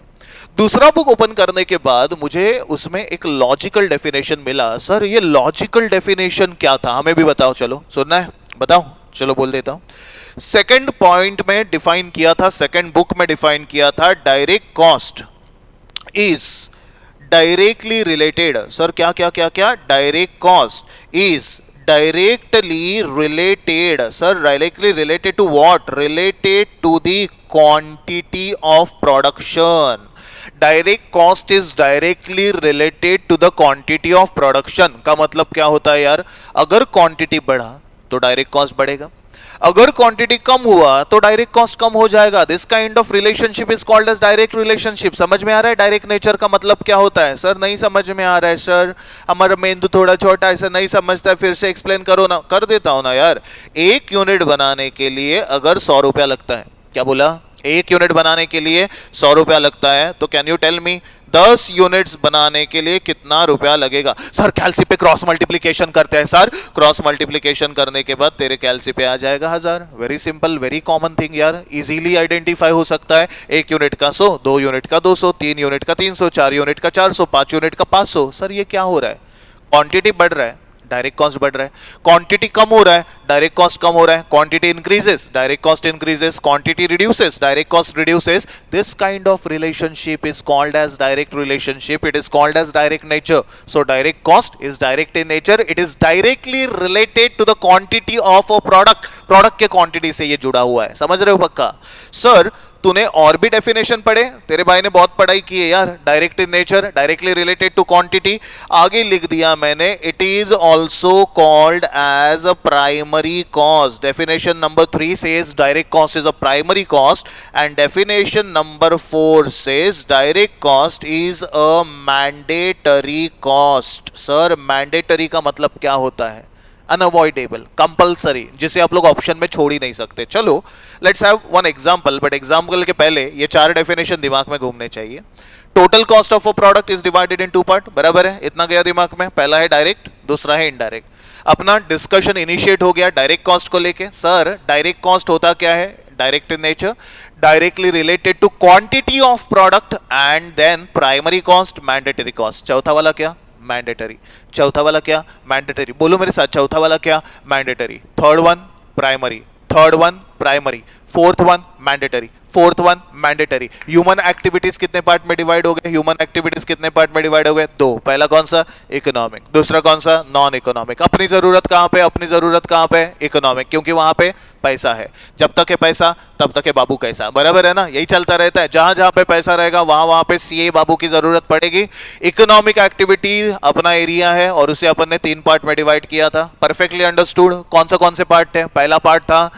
S1: दूसरा बुक ओपन करने के बाद मुझे उसमें एक लॉजिकल डेफिनेशन मिला। सर ये लॉजिकल डेफिनेशन क्या था, हमें भी बताओ, चलो सुनना है, बताओ, चलो बोल देता हूं। सेकंड पॉइंट में डिफाइन किया था, सेकंड बुक में डिफाइन किया था, direct cost is directly related. Sir क्या क्या क्या क्या, direct cost is directly related, sir, directly related to what? Related to the quantity of production. Direct cost is directly related to the quantity of production। का मतलब क्या होता है यार, अगर क्वांटिटी बढ़ा तो डायरेक्ट कॉस्ट बढ़ेगा, अगर क्वांटिटी कम हुआ तो डायरेक्ट कॉस्ट कम हो जाएगा। This kind of relationship is called as direct relationship. समझ में आ रहा है डायरेक्ट नेचर का मतलब क्या होता है? सर नहीं समझ में आ रहा है सर, हमारा मेंदू थोड़ा छोटा है सर, नहीं समझता है, फिर से एक्सप्लेन करो ना। कर देता हूं ना यार। एक यूनिट बनाने के लिए अगर 100 रुपया लगता है, क्या बोला, एक यूनिट बनाने के लिए 100 रुपया लगता है, तो can you tell me 10 units बनाने के लिए कितना रुपया लगेगा? सर कैलसी पे क्रॉस मल्टीप्लिकेशन करते हैं सर, क्रॉस मल्टीप्लिकेशन करने के बाद तेरे कैलसी पे आ जाएगा 1000। Very simple, very common thing यार, इजीली आइडेंटिफाई हो सकता है। एक यूनिट का 100, 2 यूनिट का 200, 3 यूनिट का 300, 4 यूनिट का 400, 5 यूनिट का 500। सर ये क्या हो रहा है? क्वांटिटी बढ़ रहा है, डायरेक्ट कॉस्ट बढ़ रहा है। क्वांटिटी कम हो रहा है, डायरेक्ट कॉस्ट कम हो रहा है। Quantity increases, direct cost increases. Quantity reduces, direct cost reduces. This kind of relationship is called as direct relationship, it is called as direct nature. So direct cost is direct in nature, it is directly related to the quantity of a product. Product के quantity से ये जुड़ा हुआ है, समझ रहे हो पक्का? सर तूने और भी डेफिनेशन पढ़े, तेरे भाई ने बहुत पढ़ाई की है यार। Direct in nature, directly related to quantity, आगे लिख दिया मैंने, it is also called as a primary cost. Definition number 3 says direct cost is a primary cost, and definition number 4 says direct cost is a mandatory cost. Sir mandatory का मतलब क्या होता है? Unavoidable, compulsory, जिसे आप लोग option में छोड़ ही नहीं सकते। चलो let's have one example, but example के पहले ये 4 डेफिनेशन दिमाग में घूमने चाहिए। Total cost of a product is divided in 2 part, बराबर है, इतना गया दिमाग में। पहला है डायरेक्ट, दूसरा है इनडायरेक्ट। अपना डिस्कशन इनिशिएट हो गया डायरेक्ट कॉस्ट को लेके। सर डायरेक्ट कॉस्ट होता क्या है? Direct in nature, directly related to quantity of product, and then primary cost, mandatory cost. चौथा वाला क्या? मैंडेटरी। चौथा वाला क्या? मैंडेटरी। बोलो मेरे साथ, चौथा वाला क्या? Mandatory. Third one primary, third one primary, fourth one mandatory, fourth one mandatory. Human activities कितने पार्ट में डिवाइड हो गए? ह्यूमन एक्टिविटीज कितने पार्ट में डिवाइड हो गए? दो। पहला कौन सा? इकोनॉमिक। दूसरा कौन सा? Non economic. अपनी जरूरत कहां पे? अपनी जरूरत कहां पे? इकोनॉमिक, क्योंकि वहां पे पैसा है। जब तक है पैसा तब तक है बाबू कैसा, बराबर है ना? यही चलता रहता है, जहां जहां पे पैसा रहेगा वहां वहां पे सीए बाबू की जरूरत पड़ेगी। इकोनॉमिक एक्टिविटी अपना एरिया है और उसे अपन ने 3 पार्ट में डिवाइड किया था। Perfectly understood. कौन से पार्ट थे? पहला पार्ट था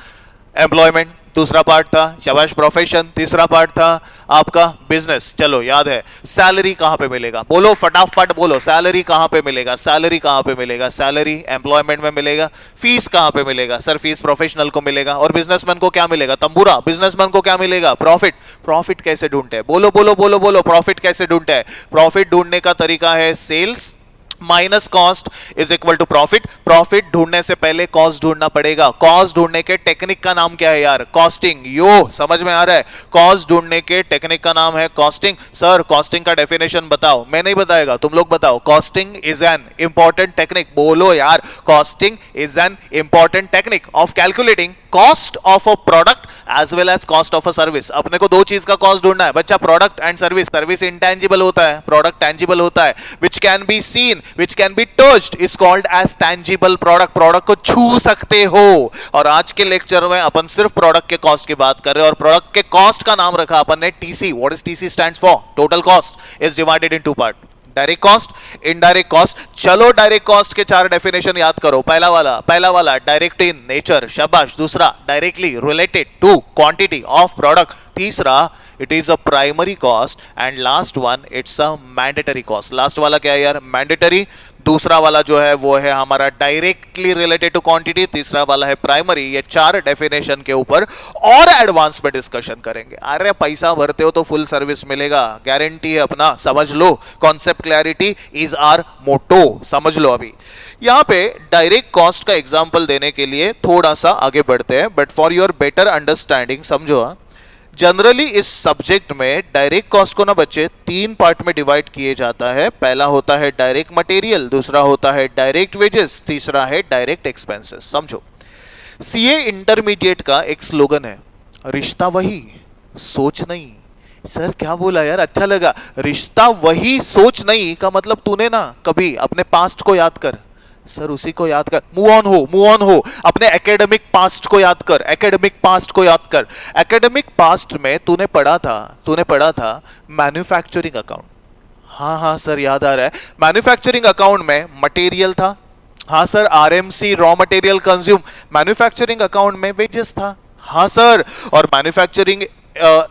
S1: एम्प्लॉयमेंट, दूसरा पार्ट था शाबाश प्रोफेशन, तीसरा पार्ट था आपका बिजनेस। चलो याद है। सैलरी कहां पे मिलेगा? बोलो फटाफट बोलो, सैलरी कहां पे मिलेगा? सैलरी कहां पे मिलेगा? सैलरी एम्प्लॉयमेंट में मिलेगा। फीस कहां पे मिलेगा? सर फीस प्रोफेशनल को मिलेगा। और बिजनेसमैन को क्या मिलेगा? तंबूरा। बिजनेसमैन को क्या मिलेगा? प्रॉफिट। प्रॉफिट कैसे ढूंढते हैं? बोलो बोलो बोलो बोलो, प्रॉफिट कैसे ढूंढते हैं? प्रॉफिट ढूंढने का तरीका है sales minus cost is equal to profit. Profit ढूंढने से पहले कॉस्ट ढूंढना पड़ेगा। कॉस्ट ढूंढने के टेक्निक का नाम क्या है यार? कॉस्टिंग। यो समझ में आ रहा है? कॉस्ट ढूंढने के टेक्निक का नाम है कॉस्टिंग। सर कॉस्टिंग का डेफिनेशन बताओ। मैं नहीं बताएगा, तुम लोग बताओ। Costing is an important technique. बोलो यार, costing is an important technique of calculating cost of a product as well as cost of a service. अपने को 2 चीज का कॉस्ट ढूंढना है बच्चा, product and service. Service intangible होता है, प्रोडक्ट टेंजिबल होता है। Which can be seen, which can be touched is called as tangible product. Product को छू सकते हो। और आज के लेक्चर में अपन सिर्फ प्रोडक्ट के कॉस्ट की बात कर रहे हैं और प्रोडक्ट के कॉस्ट का नाम रखा अपन ने TC. What is TC? Stands for total cost is divided in 2 part, direct cost, indirect cost. चलो डायरेक्ट कॉस्ट के 4 डेफिनेशन याद करो। पहला वाला डायरेक्ट इन नेचर, शाबाश। दूसरा directly related to quantity of product. तीसरा it is a primary cost and last one it's a mandatory cost. Last वाला क्या है यार? मैंडेटरी। दूसरा वाला जो है वो है हमारा डायरेक्टली रिलेटेड टू क्वांटिटी। तीसरा वाला है प्राइमरी। ये 4 डेफिनेशन के ऊपर और एडवांस में डिस्कशन करेंगे। अरे पैसा भरते हो तो फुल सर्विस मिलेगा, गारंटी है अपना, समझ लो। Concept clarity is our motto, समझ लो। अभी यहां पे डायरेक्ट कॉस्ट का एग्जांपल देने के लिए थोड़ा सा आगे बढ़ते हैं, but for your better understanding समझो। जनरली इस सब्जेक्ट में डायरेक्ट कॉस्ट को ना बच्चे 3 पार्ट में डिवाइड किए जाता है। पहला होता है डायरेक्ट मटेरियल, दूसरा होता है डायरेक्ट वेजेस, तीसरा है डायरेक्ट एक्सपेंसेस। समझो, सीए इंटरमीडिएट का एक स्लोगन है, रिश्ता वही सोच नहीं। सर क्या बोला यार, अच्छा लगा। रिश्ता वही सोच नहीं का मतलब तूने ना कभी अपने पास्ट को याद कर। सर उसी को याद कर, मूव ऑन हो। अपने एकेडमिक पास्ट को याद कर, एकेडमिक पास्ट को याद कर। एकेडमिक पास्ट में तूने पढ़ा था मैन्युफैक्चरिंग अकाउंट। हाँ सर याद आ रहा है। मैन्युफैक्चरिंग अकाउंट में मटेरियल था। हाँ sir, RMC raw material consume. Manufacturing account में वेजेस था। हाँ सर, और मैन्युफैक्चरिंग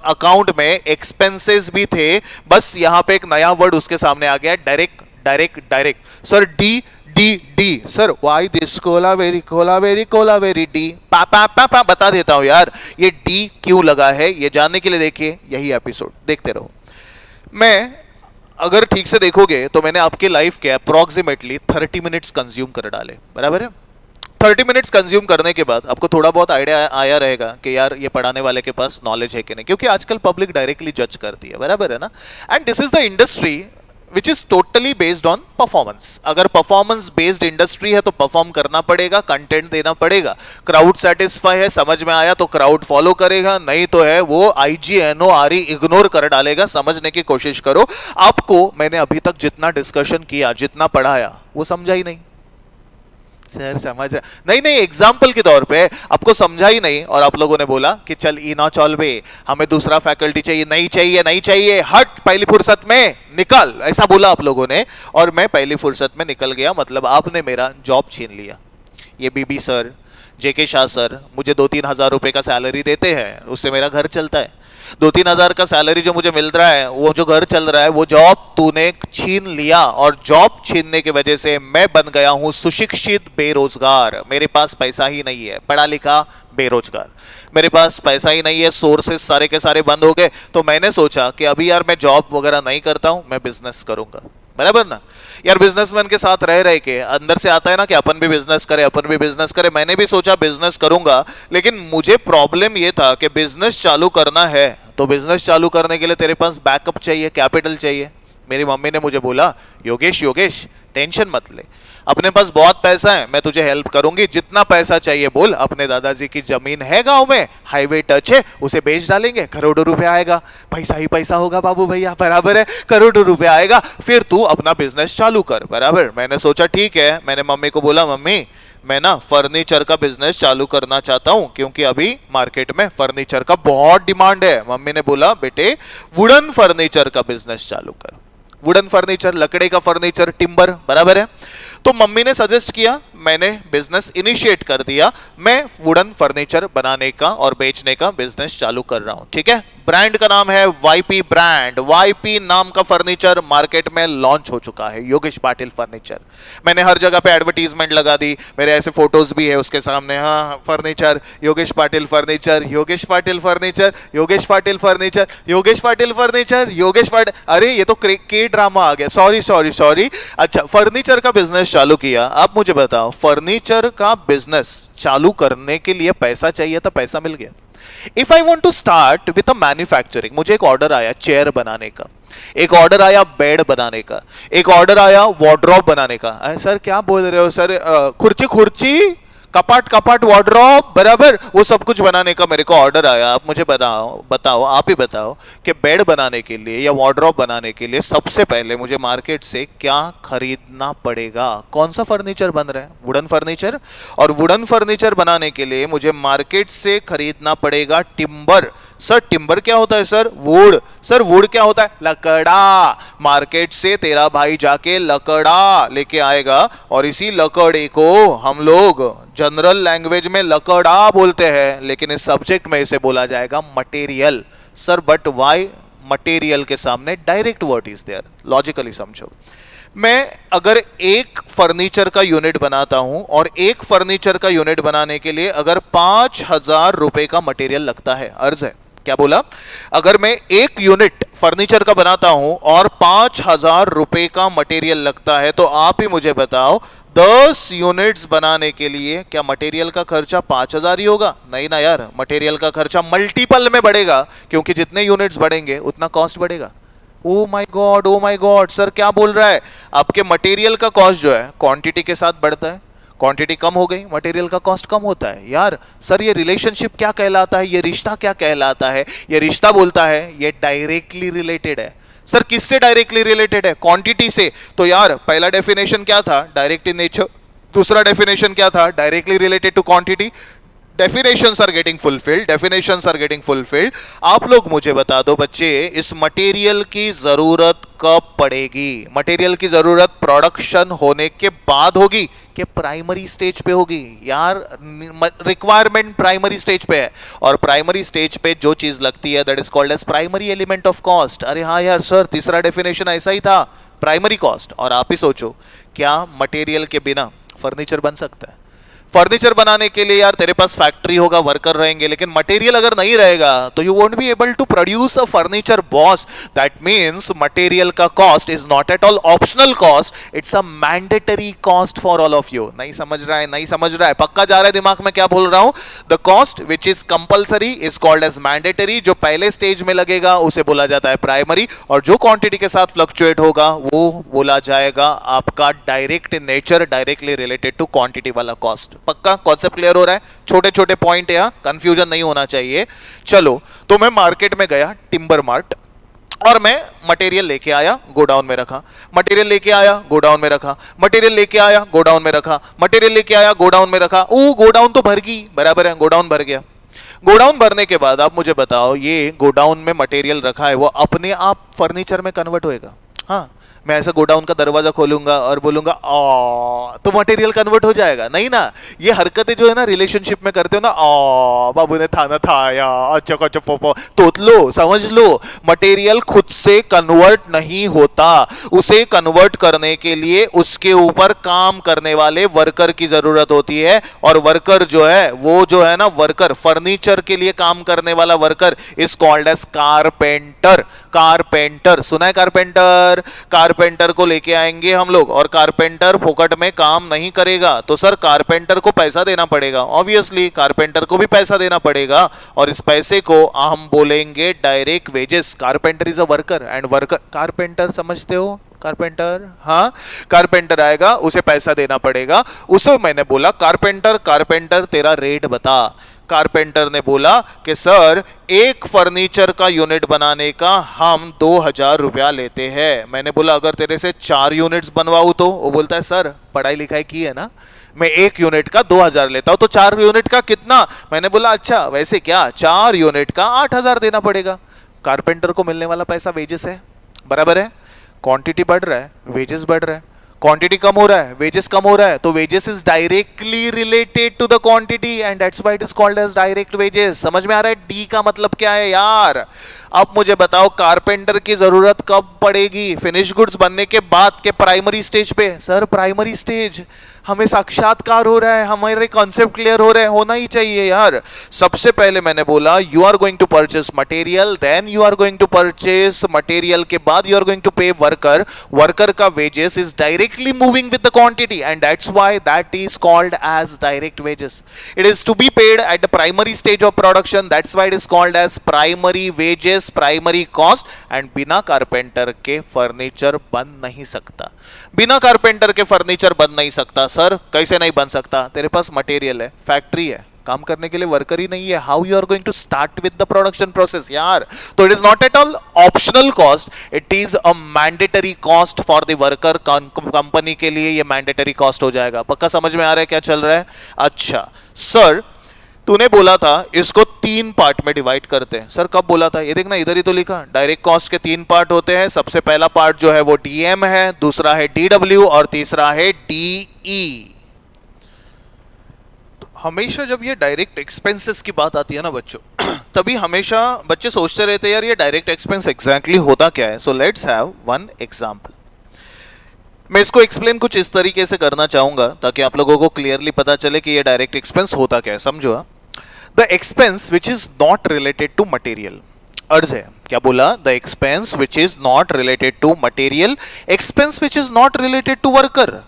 S1: अकाउंट में एक्सपेंसेस भी थे। बस यहां पे एक नया वर्ड उसके सामने आ गया, direct. Sir D sir why this Kolaveri D पा बता देता हूं यार, ये डी क्यों लगा है ये जानने के लिए देखिए यही एपिसोड, देखते रहो। मैं अगर ठीक से देखोगे तो मैंने आपके लाइफ के अप्रोक्सीमेटली 30 मिनट्स कंज्यूम कर डाले, बराबर है। 30 मिनट्स कंज्यूम करने के बाद आपको थोड़ा बहुत आइडिया आया रहेगा कि यार ये पढ़ाने वाले के पास नॉलेज है कि नहीं, क्योंकि आजकल पब्लिक डायरेक्टली जज करती है, बराबर है ना। And this is the industry which is totally based on performance. अगर परफॉर्मेंस बेस्ड इंडस्ट्री है तो परफॉर्म करना पड़ेगा, कंटेंट देना पड़ेगा। क्राउड सेटिस्फाई है, समझ में आया तो क्राउड फॉलो करेगा, नहीं तो है वो IGNORE इग्नोर कर डालेगा। समझने की कोशिश करो। आपको मैंने अभी तक जितना डिस्कशन किया, जितना पढ़ाया, वो समझा ही नहीं। सर समझ रहा नहीं, एग्जाम्पल के तौर पे आपको समझा ही नहीं और आप लोगों ने बोला कि चल ई ना चल बे, हमें दूसरा फैकल्टी चाहिए। नहीं चाहिए, हट, पहली फुर्सत में निकल, ऐसा बोला आप लोगों ने। और मैं पहली फुर्सत में निकल गया, मतलब आपने मेरा जॉब छीन लिया। ये बीबी सर, जेके शाह सर मुझे 2-3 हजार रुपए का सैलरी देते हैं, उससे मेरा घर चलता है। 2-3 हजार का सैलरी जो मुझे मिल रहा है, वो जो घर चल रहा है, वो जॉब तूने छीन लिया। और जॉब छीनने की वजह से मैं बन गया हूं सुशिक्षित बेरोजगार। मेरे पास पैसा ही नहीं है, पढ़ा लिखा बेरोजगार, मेरे पास पैसा ही नहीं है, सोर्सेस सारे के सारे बंद हो गए। तो मैंने सोचा कि अभी यार मैं जॉब वगैरह नहीं करता हूं, मैं बिजनेस करूंगा, बराबर ना यार। बिजनेसमैन के साथ रह के अंदर से आता है ना कि अपन भी बिजनेस करें। मैंने भी सोचा बिजनेस करूंगा, लेकिन मुझे प्रॉब्लम ये था कि बिजनेस चालू करना है तो बिजनेस चालू करने के लिए तेरे पास बैकअप चाहिए, कैपिटल चाहिए। मेरी मम्मी ने मुझे बोला, योगेश योगेश टेंशन मत ले, अपने पास बहुत पैसा है, मैं तुझे हेल्प करूंगी, जितना पैसा चाहिए बोल। अपने दादाजी की जमीन है गांव में, हाईवे टच है, उसे बेच डालेंगे, करोड़ों रुपए आएगा, पैसा ही पैसा होगा बाबू भैया, बराबर है, करोड़ों रुपए आएगा, फिर तू अपना बिजनेस चालू कर, बराबर। मैंने सोचा ठीक है, मैंने मम्मी को बोला, मम्मी मैं ना फर्नीचर का बिजनेस चालू करना चाहता हूं, क्योंकि अभी मार्केट में फर्नीचर का बहुत डिमांड है। मम्मी ने बोला, बेटे वुडन फर्नीचर का बिजनेस चालू कर। वुडन फर्नीचर, लकड़े का फर्नीचर, टिम्बर, बराबर है। तो मम्मी ने सजेस्ट किया, मैंने बिजनेस इनिशिएट कर दिया, मैं वुडन फर्नीचर बनाने का और बेचने का बिजनेस चालू कर रहा हूं, ठीक है। ब्रांड का नाम है वाईपी ब्रांड। वाईपी नाम का फर्नीचर मार्केट में लॉन्च हो चुका है, योगेश पाटिल फर्नीचर। मैंने हर जगह पे एडवर्टीजमेंट लगा दी, मेरे ऐसे फोटोज भी है उसके सामने, हाँ furniture, Yogesh Patil furniture, Yogesh Patil furniture, Yogesh Patil furniture, Yogesh Patil furniture, Yogesh Patil. अरे ये तो के ड्रामा आ गया, सॉरी सॉरी सॉरी। अच्छा, फर्नीचर का बिजनेस चालू किया। आप मुझे बताओ, फर्नीचर का बिजनेस चालू करने के लिए पैसा चाहिए था, पैसा मिल गया। If I want to start with a manufacturing, मुझे एक ऑर्डर आया चेयर बनाने का, एक ऑर्डर आया बेड बनाने का, एक ऑर्डर आया वार्डरोब बनाने का। सर क्या बोल रहे हो सर, कुर्सी कुर्सी, कपाट कपाट, वार्डरोब, बराबर, वो सब कुछ बनाने का मेरे को ऑर्डर आया। आप मुझे बताओ आप ही बताओ कि बेड बनाने के लिए या वार्डरोब बनाने के लिए सबसे पहले मुझे मार्केट से क्या खरीदना पड़ेगा? कौन सा फर्नीचर बन रहा है? Wooden furniture. और वुडन फर्नीचर बनाने के लिए मुझे मार्केट से खरीदना पड़ेगा टिम्बर। सर टिम्बर क्या होता है सर? वुड। सर वुड क्या होता है? लकड़ा। मार्केट से तेरा भाई जाके लकड़ा लेके आएगा और इसी लकड़े को हम लोग जनरल लैंग्वेज में लकड़ा बोलते हैं, लेकिन इस सब्जेक्ट में इसे बोला जाएगा material. Sir but why material के सामने direct word is there? Logically समझो, मैं अगर एक फर्नीचर का यूनिट बनाता हूं और एक फर्नीचर का यूनिट बनाने के लिए अगर 5,000 रुपए का मटेरियल लगता है, अर्ज है, क्या बोला? अगर मैं एक यूनिट फर्नीचर का बनाता हूं और 5,000 रुपए का मटेरियल लगता है, तो आप ही मुझे बताओ 10 यूनिट्स बनाने के लिए क्या मटेरियल का खर्चा 5,000 ही होगा? नहीं ना यार, मटेरियल का खर्चा मल्टीपल में बढ़ेगा, क्योंकि जितने यूनिट्स बढ़ेंगे उतना कॉस्ट बढ़ेगा। ओ माय गॉड सर क्या बोल रहा है? आपके मटेरियल का कॉस्ट जो है क्वांटिटी के साथ बढ़ता है, क्वांटिटी कम हो गई, मटेरियल का कॉस्ट कम होता है। यार सर ये रिलेशनशिप क्या कहलाता है? ये रिश्ता क्या कहलाता है? ये रिश्ता बोलता है ये डायरेक्टली रिलेटेड है। सर किससे डायरेक्टली रिलेटेड है? क्वांटिटी से। तो यार पहला डेफिनेशन क्या था? Direct in nature. दूसरा डेफिनेशन क्या था? Directly related to quantity. Definitions are getting fulfilled, definitions are getting fulfilled. आप लोग मुझे बता दो बच्चे, इस मटेरियल की जरूरत कब पड़ेगी? मटेरियल की जरूरत प्रोडक्शन होने के बाद होगी कि प्राइमरी स्टेज पे होगी? यार रिक्वायरमेंट प्राइमरी स्टेज पे है, और प्राइमरी स्टेज पे जो चीज लगती है that is called as primary element of cost. अरे हाँ यार सर, तीसरा डेफिनेशन ऐसा ही था, प्राइमरी कॉस्ट। और आप ही सोचो, क्या मटेरियल के बिना फर्नीचर बन सकता है? फर्नीचर बनाने के लिए यार तेरे पास फैक्ट्री होगा, वर्कर रहेंगे, लेकिन मटेरियल अगर नहीं रहेगा तो you won't be able to produce a furniture boss. That means material का cost is not at all optional cost, it's a mandatory cost for all of you. नहीं समझ रहा है? नहीं समझ रहा है? पक्का जा रहा है दिमाग में क्या बोल रहा हूं? The cost which is compulsory is called as mandatory. जो पहले स्टेज में लगेगा उसे बोला जाता है प्राइमरी, और जो क्वांटिटी के साथ फ्लक्चुएट होगा वो बोला जाएगा आपका direct in nature, directly related to quantity वाला कॉस्ट। पक्का कॉन्सेप्ट क्लियर हो रहा है? छोटे छोटे पॉइंट है, कंफ्यूजन नहीं होना चाहिए। चलो, तो मैं मार्केट में गया, टिम्बर मार्ट, और मैं मटेरियल लेके आया, गोडाउन में रखा, मटेरियल लेके आया, गोडाउन में रखा, मटेरियल लेके आया, गोडाउन में रखा, मटेरियल लेके आया, गोडाउन में रखा। ओ गोडाउन तो भर गई, बराबर है, गोडाउन भर गया। गोडाउन भरने के बाद आप मुझे बताओ, ये गोडाउन में मटेरियल रखा है वो अपने आप फर्नीचर में कन्वर्ट होएगा? हाँ, मैं ऐसा गोडाउन का दरवाजा खोलूंगा और बोलूंगा आ, तो मटेरियल कन्वर्ट हो जाएगा? नहीं ना। ये हरकतें जो है ना रिलेशनशिप में करते हो ना, आ बाबू ने थाना था या अच्छा अच्छा पोपो, तो लो समझ लो, मटेरियल खुद से कन्वर्ट नहीं होता। उसे कन्वर्ट करने के लिए उसके ऊपर काम करने वाले वर्कर की जरूरत होती है, और वर्कर जो है वो जो है ना वर्कर, फर्नीचर के लिए काम करने वाला worker is called as carpenter. Carpenter सुना है? कारपेंटर कारपेंटर को लेके आएंगे हम लोग और कारपेंटर फोकट में काम नहीं करेगा, तो सर कारपेंटर को पैसा देना पड़ेगा, ऑब्वियसली कारपेंटर को भी पैसा देना पड़ेगा और इस पैसे को हम बोलेंगे direct wages. Carpenter is a worker and worker, carpenter समझते हो, कारपेंटर, हाँ कारपेंटर आएगा उसे पैसा देना पड़ेगा। उसे मैंने बोला कारपेंटर, कारपेंटर तेरा रेट बता। कारपेंटर ने बोला कि सर एक फर्नीचर का यूनिट बनाने का हम 2000 रुपया लेते हैं। मैंने बोला अगर तेरे से 4 यूनिट्स बनवाऊं तो? वो बोलता है सर पढ़ाई लिखाई की है ना, मैं एक यूनिट का 2000 लेता हूं, तो 4 यूनिट का कितना? मैंने बोला अच्छा वैसे क्या, 4 यूनिट का 8000 देना पड़ेगा। कारपेंटर को मिलने वाला पैसा वेजेस है, बराबर है। क्वांटिटी बढ़ रहा है, वेजेस बढ़ रहा है, क्वांटिटी कम हो रहा है, वेजेस कम हो रहा है, तो wages is directly related to the quantity and that's why it is called as direct wages. समझ में आ रहा है डी का मतलब क्या है यार? अब मुझे बताओ कारपेंटर की जरूरत कब पड़ेगी? फिनिश गुड्स बनने के बाद के प्राइमरी स्टेज पे? सर प्राइमरी स्टेज, हमें साक्षात्कार हो रहा है, हमारे कॉन्सेप्ट क्लियर हो रहे हैं, होना ही चाहिए यार। सबसे पहले मैंने बोला you are going to purchase material, then you are going to purchase material के बाद you are going to pay worker, worker का wages is directly moving with the quantity and that's why that is called as direct wages. It is to be paid at the primary stage of production, that's why it is called as primary wages, primary cost. And बिना carpenter के furniture बन नहीं सकता, बिना carpenter के furniture बन नहीं सकता। सर कैसे नहीं बन सकता? तेरे पास मटेरियल है, फैक्ट्री है, काम करने के लिए वर्कर ही नहीं है, how you are going to start with the production process यार? तो it is not at all optional cost, it is a mandatory cost for the worker. Company के लिए ये मैंडेटरी कॉस्ट हो जाएगा। पक्का समझ में आ रहा है क्या चल रहा है? अच्छा सर तूने बोला था इसको 3 पार्ट में डिवाइड करते हैं। सर कब बोला था? ये देखना इधर ही तो लिखा, डायरेक्ट कॉस्ट के 3 पार्ट होते हैं। सबसे पहला पार्ट जो है वो डीएम है, दूसरा है डीडब्ल्यू और तीसरा है डीई। हमेशा जब ये डायरेक्ट एक्सपेंसेस की बात आती है ना बच्चों, तभी हमेशा बच्चे सोचते रहते हैं यार ये डायरेक्ट एक्सपेंस एग्जैक्टली होता क्या है। So let's have one example. मैं इसको एक्सप्लेन कुछ इस तरीके से करना चाहूंगा ताकि आप लोगों को क्लियरली पता चले कि ये डायरेक्ट एक्सपेंस होता क्या है। समझो, the expense which is not related to material. अर्ज है क्या बोला? The expense which is not related to material, expense which is not related to worker.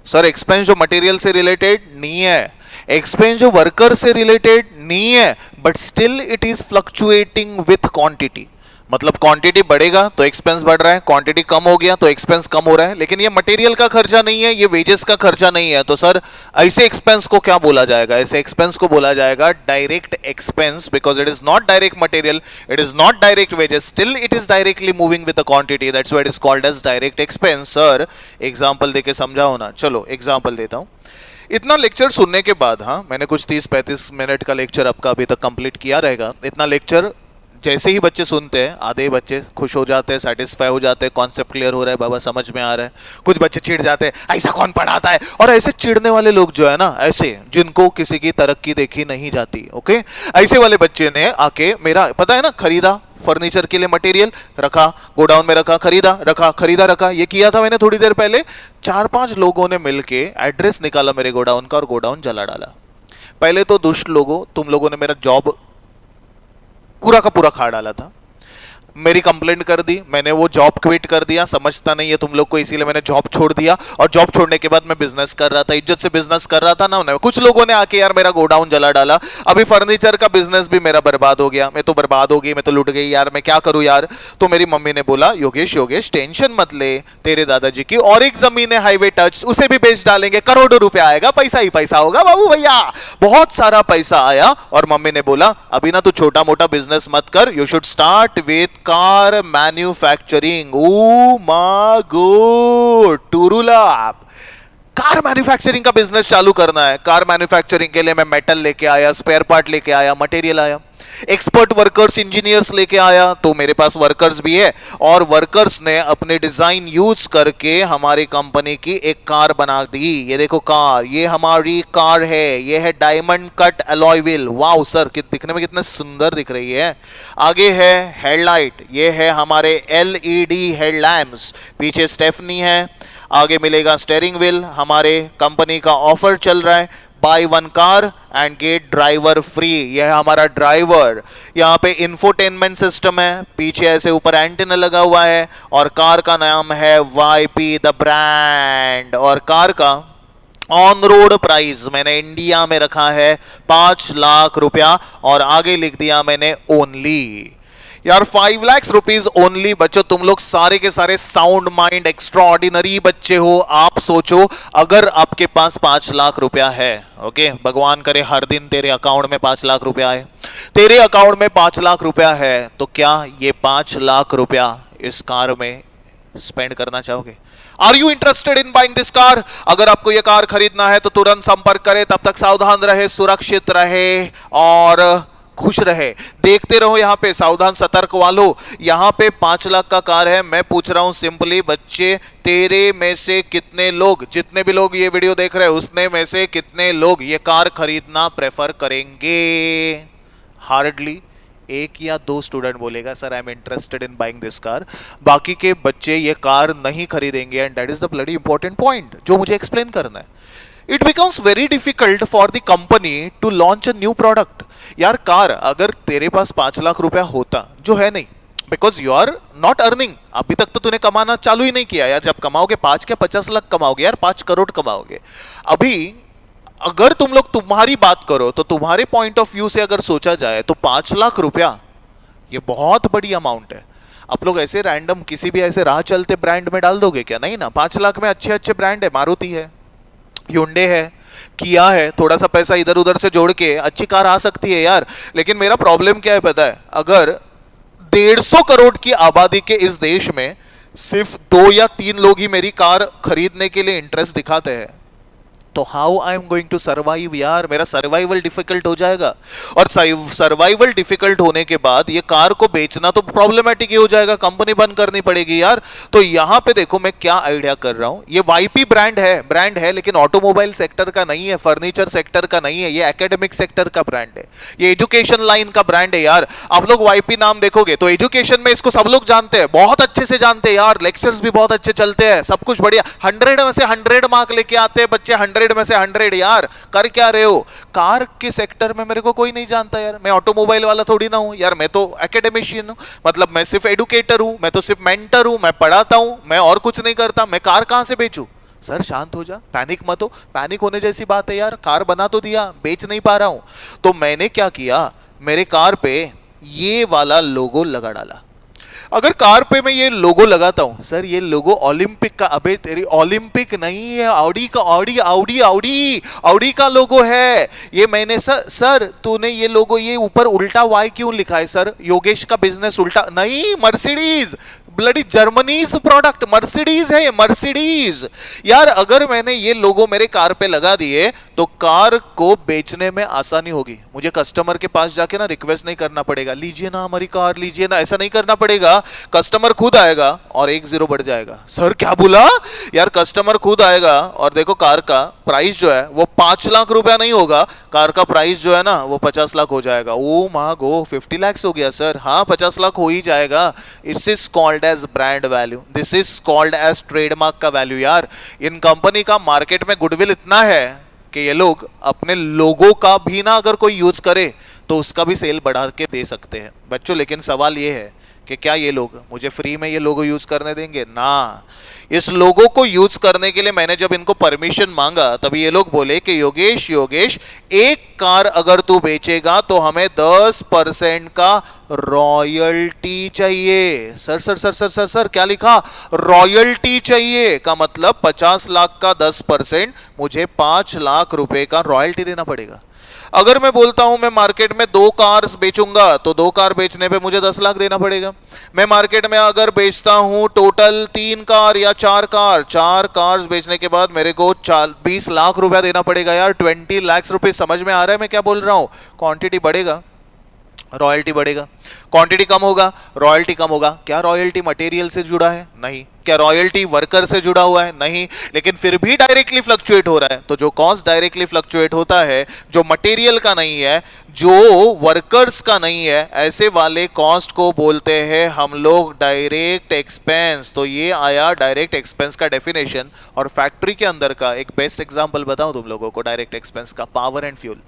S1: Sir expense जो मटेरियल से रिलेटेड नहीं है, एक्सपेंस जो वर्कर से रिलेटेड नहीं है, but still it is fluctuating with quantity. मतलब क्वांटिटी बढ़ेगा तो एक्सपेंस बढ़ रहा है, क्वांटिटी कम हो गया तो एक्सपेंस कम हो रहा है, लेकिन ये मटेरियल का खर्चा नहीं है, ये वेजेस का खर्चा नहीं है। तो सर ऐसे एक्सपेंस को क्या बोला जाएगा? ऐसे एक्सपेंस को बोला जाएगा direct expense, because it is not direct material, it is not direct wages, still it is directly moving with the quantity, that's why it is called as direct expense. Sir example देके समझाओ ना। चलो example देता हूं। इतना lecture सुनने के बाद, हाँ मैंने कुछ 30-35 मिनट का लेक्चर आपका अभी तक कंप्लीट किया रहेगा। इतना लेक्चर जैसे ही बच्चे सुनते हैं, आधे बच्चे खुश हो जाते हैं, सेटिस्फाई हो जाते हैं, कॉन्सेप्ट क्लियर हो रहा है, बाबा समझ में आ रहा है। कुछ बच्चे चिढ़ जाते हैं, ऐसा कौन पढ़ाता है। और ऐसे चिढ़ने वाले लोग जो है ना, ऐसे जिनको किसी की तरक्की देखी नहीं जाती, ओके, ऐसे वाले बच्चे ने आके मेरा पता है ना, खरीदा फर्नीचर के लिए मटेरियल, रखा गोडाउन में, रखा खरीदा, रखा खरीदा रखा, ये किया था मैंने थोड़ी देर पहले। 4-5 लोगों ने मिलके एड्रेस निकाला मेरे गोडाउन का और गोडाउन जला डाला। पहले तो दुष्ट लोगों, तुम लोगों ने मेरा जॉब पूरा का पूरा खा डाला था। मेरी कंप्लेंट कर दी, मैंने वो जॉब क्विट कर दिया, समझता नहीं है तुम लोग को, इसीलिए मैंने जॉब छोड़ दिया। और जॉब छोड़ने के बाद मैं बिजनेस कर रहा था, इज्जत से बिजनेस कर रहा था ना। कुछ लोगों ने आके यार मेरा गोडाउन जला डाला। अभी फर्नीचर का बिजनेस भी मेरा बर्बाद हो गया, मैं तो बर्बाद हो गई, मैं तो लुट गई यार, मैं क्या करूं यार। तो मेरी मम्मी ने बोला योगेश टेंशन मत ले, तेरे दादाजी की और एक जमीन है हाईवे टच, उसे भी बेच डालेंगे, करोड़ों रुपया आएगा, पैसा ही पैसा होगा बाबू भैया। बहुत सारा पैसा आया और मम्मी ने बोला अभी ना तू छोटा मोटा बिजनेस मत कर, you should start with car manufacturing. Oh my god, टुरुला, कार मैन्युफैक्चरिंग का बिजनेस चालू करना है। कार मैन्युफैक्चरिंग के लिए मैं मेटल लेके आया, स्पेयर पार्ट लेके आया, मटेरियल आया, एक्सपर्ट वर्कर्स इंजीनियर्स लेके आया। तो मेरे पास वर्कर्स भी है और वर्कर्स ने अपने डिजाइन यूज करके हमारी कंपनी की एक कार बना दी। ये देखो कार, ये हमारी कार है, ये है diamond cut alloy wheel. Wow sir, दिखने में कितने सुंदर दिख रही है। आगे है हेडलाइट, ये है हमारे LED हेडलैम्प्स, पीछे स्टेफनी है, आगे मिलेगा स्टीयरिंग व्हील, हमारे कंपनी का ऑफर चल रहा है। Buy one car and get driver free. यह है हमारा ड्राइवर। यहाँ पे इंफोटेनमेंट सिस्टम है, पीछे ऐसे ऊपर एंटीना लगा हुआ है, और कार का नाम है वाईपी द ब्रांड। और कार का ऑन रोड प्राइस मैंने इंडिया में रखा है 5 लाख रुपया, और आगे लिख दिया मैंने ओनली। यार 5 लाख रुपीज ओनली। बच्चों तुम लोग सारे के सारे साउंड माइंड एक्स्ट्रा ऑर्डिनरी बच्चे हो। आप सोचो अगर आपके पास 5 लाख रुपया है, ओके, भगवान करे हर दिन तेरे अकाउंट में 5 लाख रुपया है, तेरे अकाउंट में 5 लाख रुपया है, तो क्या ये 5 लाख रुपया इस कार में स्पेंड करना चाहोगे? Are you interested in buying this car? अगर आपको यह कार खरीदना है तो तुरंत संपर्क करें। तब तक सावधान रहे, सुरक्षित रहे और खुश रहे। देखते रहो यहाँ पे, सावधान सतर्क वालों। यहाँ पे 5 लाख का कार है। मैं पूछ रहा हूं सिंपली बच्चे, तेरे में से कितने लोग, जितने भी लोग ये वीडियो देख रहे हैं उसने में से कितने लोग ये कार खरीदना प्रेफर करेंगे? हार्डली 1 या 2 स्टूडेंट बोलेगा sir I am interested in buying this car. बाकी के बच्चे ये कार नहीं खरीदेंगे, and that is the bloody important point जो मुझे एक्सप्लेन करना है। It becomes very difficult for the company to launch a new product. यार कार अगर तेरे पास 5 लाख रुपया होता, जो है नहीं, because you are not earning, अभी तक तो तूने कमाना चालू ही नहीं किया यार। जब कमाओगे 5 क्या 50 लाख कमाओगे यार, 5 करोड़ कमाओगे। अभी अगर तुम लोग तुम्हारी बात करो तो तुम्हारे पॉइंट ऑफ व्यू से अगर सोचा जाए तो 5 लाख रुपया ये बहुत बड़ी अमाउंट है। आप लोग ऐसे रैंडम किसी भी ऐसे राह चलते ब्रांड में डाल दोगे क्या? नहीं ना। 5 लाख में अच्छे अच्छे ब्रांड है, मारुति है, Hyundai है, किया है, थोड़ा सा पैसा इधर उधर से जोड़ के अच्छी कार आ सकती है यार। लेकिन मेरा प्रॉब्लम क्या है पता है? अगर 150 करोड़ की आबादी के इस देश में सिर्फ 2 या 3 लोग ही मेरी कार खरीदने के लिए इंटरेस्ट दिखाते हैं, तो how I am going to survive यार? मेरा सर्वाइवल डिफिकल्ट हो जाएगा, और सर्वाइवल डिफिकल्ट होने के बाद ये कार को बेचना तो प्रॉब्लमेटिक ही हो जाएगा, कंपनी बंद करनी पड़ेगी यार। तो यहां पे देखो मैं क्या आइडिया कर रहा हूं। ये वाईपी ब्रांड है लेकिन ऑटोमोबाइल सेक्टर का नहीं है, फर्नीचर सेक्टर का नहीं है, ये एकेडमिक सेक्टर का ब्रांड है, ये एजुकेशन लाइन का ब्रांड है यार। आप लोग वाईपी नाम देखोगे तो एजुकेशन में इसको सब लोग जानते हैं, बहुत अच्छे से जानते हैं यार, लेक्चर्स भी बहुत अच्छे चलते हैं, सब कुछ बढ़िया। 100 में से 100 मार्क लेके आते हैं बच्चे, 100 में से 100 यार। कर क्या रहे हो? कार के सेक्टर में मेरे को कोई नहीं जानता यार, मैं ऑटोमोबाइल वाला थोड़ी ना हूं यार, मैं तो एकेडमिशियन हूं, मतलब मैं सिर्फ एडुकेटर हूं, मैं तो सिर्फ मेंटर हूं, मैं पढ़ाता हूं, मैं और कुछ नहीं करता। मैं कार कहां से बेचूं? सर शांत हो जा, पैनिक मत हो, पैनिक होने जैसी बात है यार। कार बना तो दिया, बेच नहीं पा रहा हूं। तो मैंने क्या किया, मेरे कार पे ये वाला लोगो लगा डाला। अगर कार पे मैं ये लोगो लगाता हूं, सर ये लोगो ओलंपिक का, अबे तेरी ओलंपिक नहीं है, ऑडी का, ऑडी का लोगो है ये। मैंने सर तूने ये लोगो, ये ऊपर उल्टा वाई क्यों लिखा है? सर योगेश का बिजनेस उल्टा नहीं, Mercedes, bloody Germany's product, Mercedes है ये, मर्सिडीज यार। अगर मैंने ये लोगो मेरे कार पे लगा दिए तो कार को बेचने में आसानी होगी। मुझे कस्टमर के पास जाके ना रिक्वेस्ट नहीं करना पड़ेगा, लीजिए ना हमारी कार, लीजिए ना, ऐसा नहीं करना पड़ेगा। कस्टमर खुद आएगा और 1 0 बढ़ जाएगा। सर क्या बोला यार? कस्टमर खुद आएगा और देखो कार का प्राइस जो है वो 5 लाख रुपया नहीं होगा, कार का प्राइस जो है ना वो 50 लाख हो जाएगा। ओ माँ गो, 50 लाख हो गया सर। हाँ 50 लाख हो ही जाएगा। It's is called as brand value, this is called as trademark का वैल्यू यार। इन कंपनी का मार्केट में गुडविल इतना है कि ये लोग अपने लोगों का भी ना अगर कोई यूज करे तो उसका भी सेल बढ़ा के दे सकते हैं बच्चों। लेकिन सवाल ये है कि क्या ये लोग मुझे फ्री में ये लोगो यूज करने देंगे? ना। इस लोगो को यूज करने के लिए मैंने जब इनको परमिशन मांगा तभी ये लोग बोले कि योगेश एक कार अगर तू बेचेगा तो हमें 10% का रॉयल्टी चाहिए। सर क्या लिखा? रॉयल्टी चाहिए का मतलब 50 लाख का 10%, मुझे 5 लाख रुपए का रॉयल्टी देना पड़ेगा। अगर मैं बोलता हूं मैं मार्केट में 2 कार्स बेचूंगा तो 2 कार बेचने पे मुझे 10 लाख देना पड़ेगा। मैं मार्केट में अगर बेचता हूं टोटल 3 कार या 4 कार्स बेचने के बाद मेरे को 20 लाख रुपया देना पड़ेगा यार। 20 लाख रुपए। समझ में आ रहा है मैं क्या बोल रहा हूं? क्वांटिटी बढ़ेगा, रॉयल्टी बढ़ेगा। क्वांटिटी कम होगा, रॉयल्टी कम होगा। क्या रॉयल्टी मटेरियल से जुड़ा है? नहीं। क्या रॉयल्टी वर्कर से जुड़ा हुआ है? नहीं। लेकिन फिर भी डायरेक्टली फ्लक्चुएट हो रहा है। तो जो कॉस्ट डायरेक्टली फ्लक्चुएट होता है, जो मटेरियल का नहीं है, जो वर्कर्स का नहीं है, ऐसे वाले कॉस्ट को बोलते हैं हम लोग डायरेक्ट एक्सपेंस। तो ये आया डायरेक्ट एक्सपेंस का डेफिनेशन। और फैक्ट्री के अंदर का एक बेस्ट एग्जांपल बताऊं तुम लोगों को डायरेक्ट एक्सपेंस का, पावर एंड फ्यूल।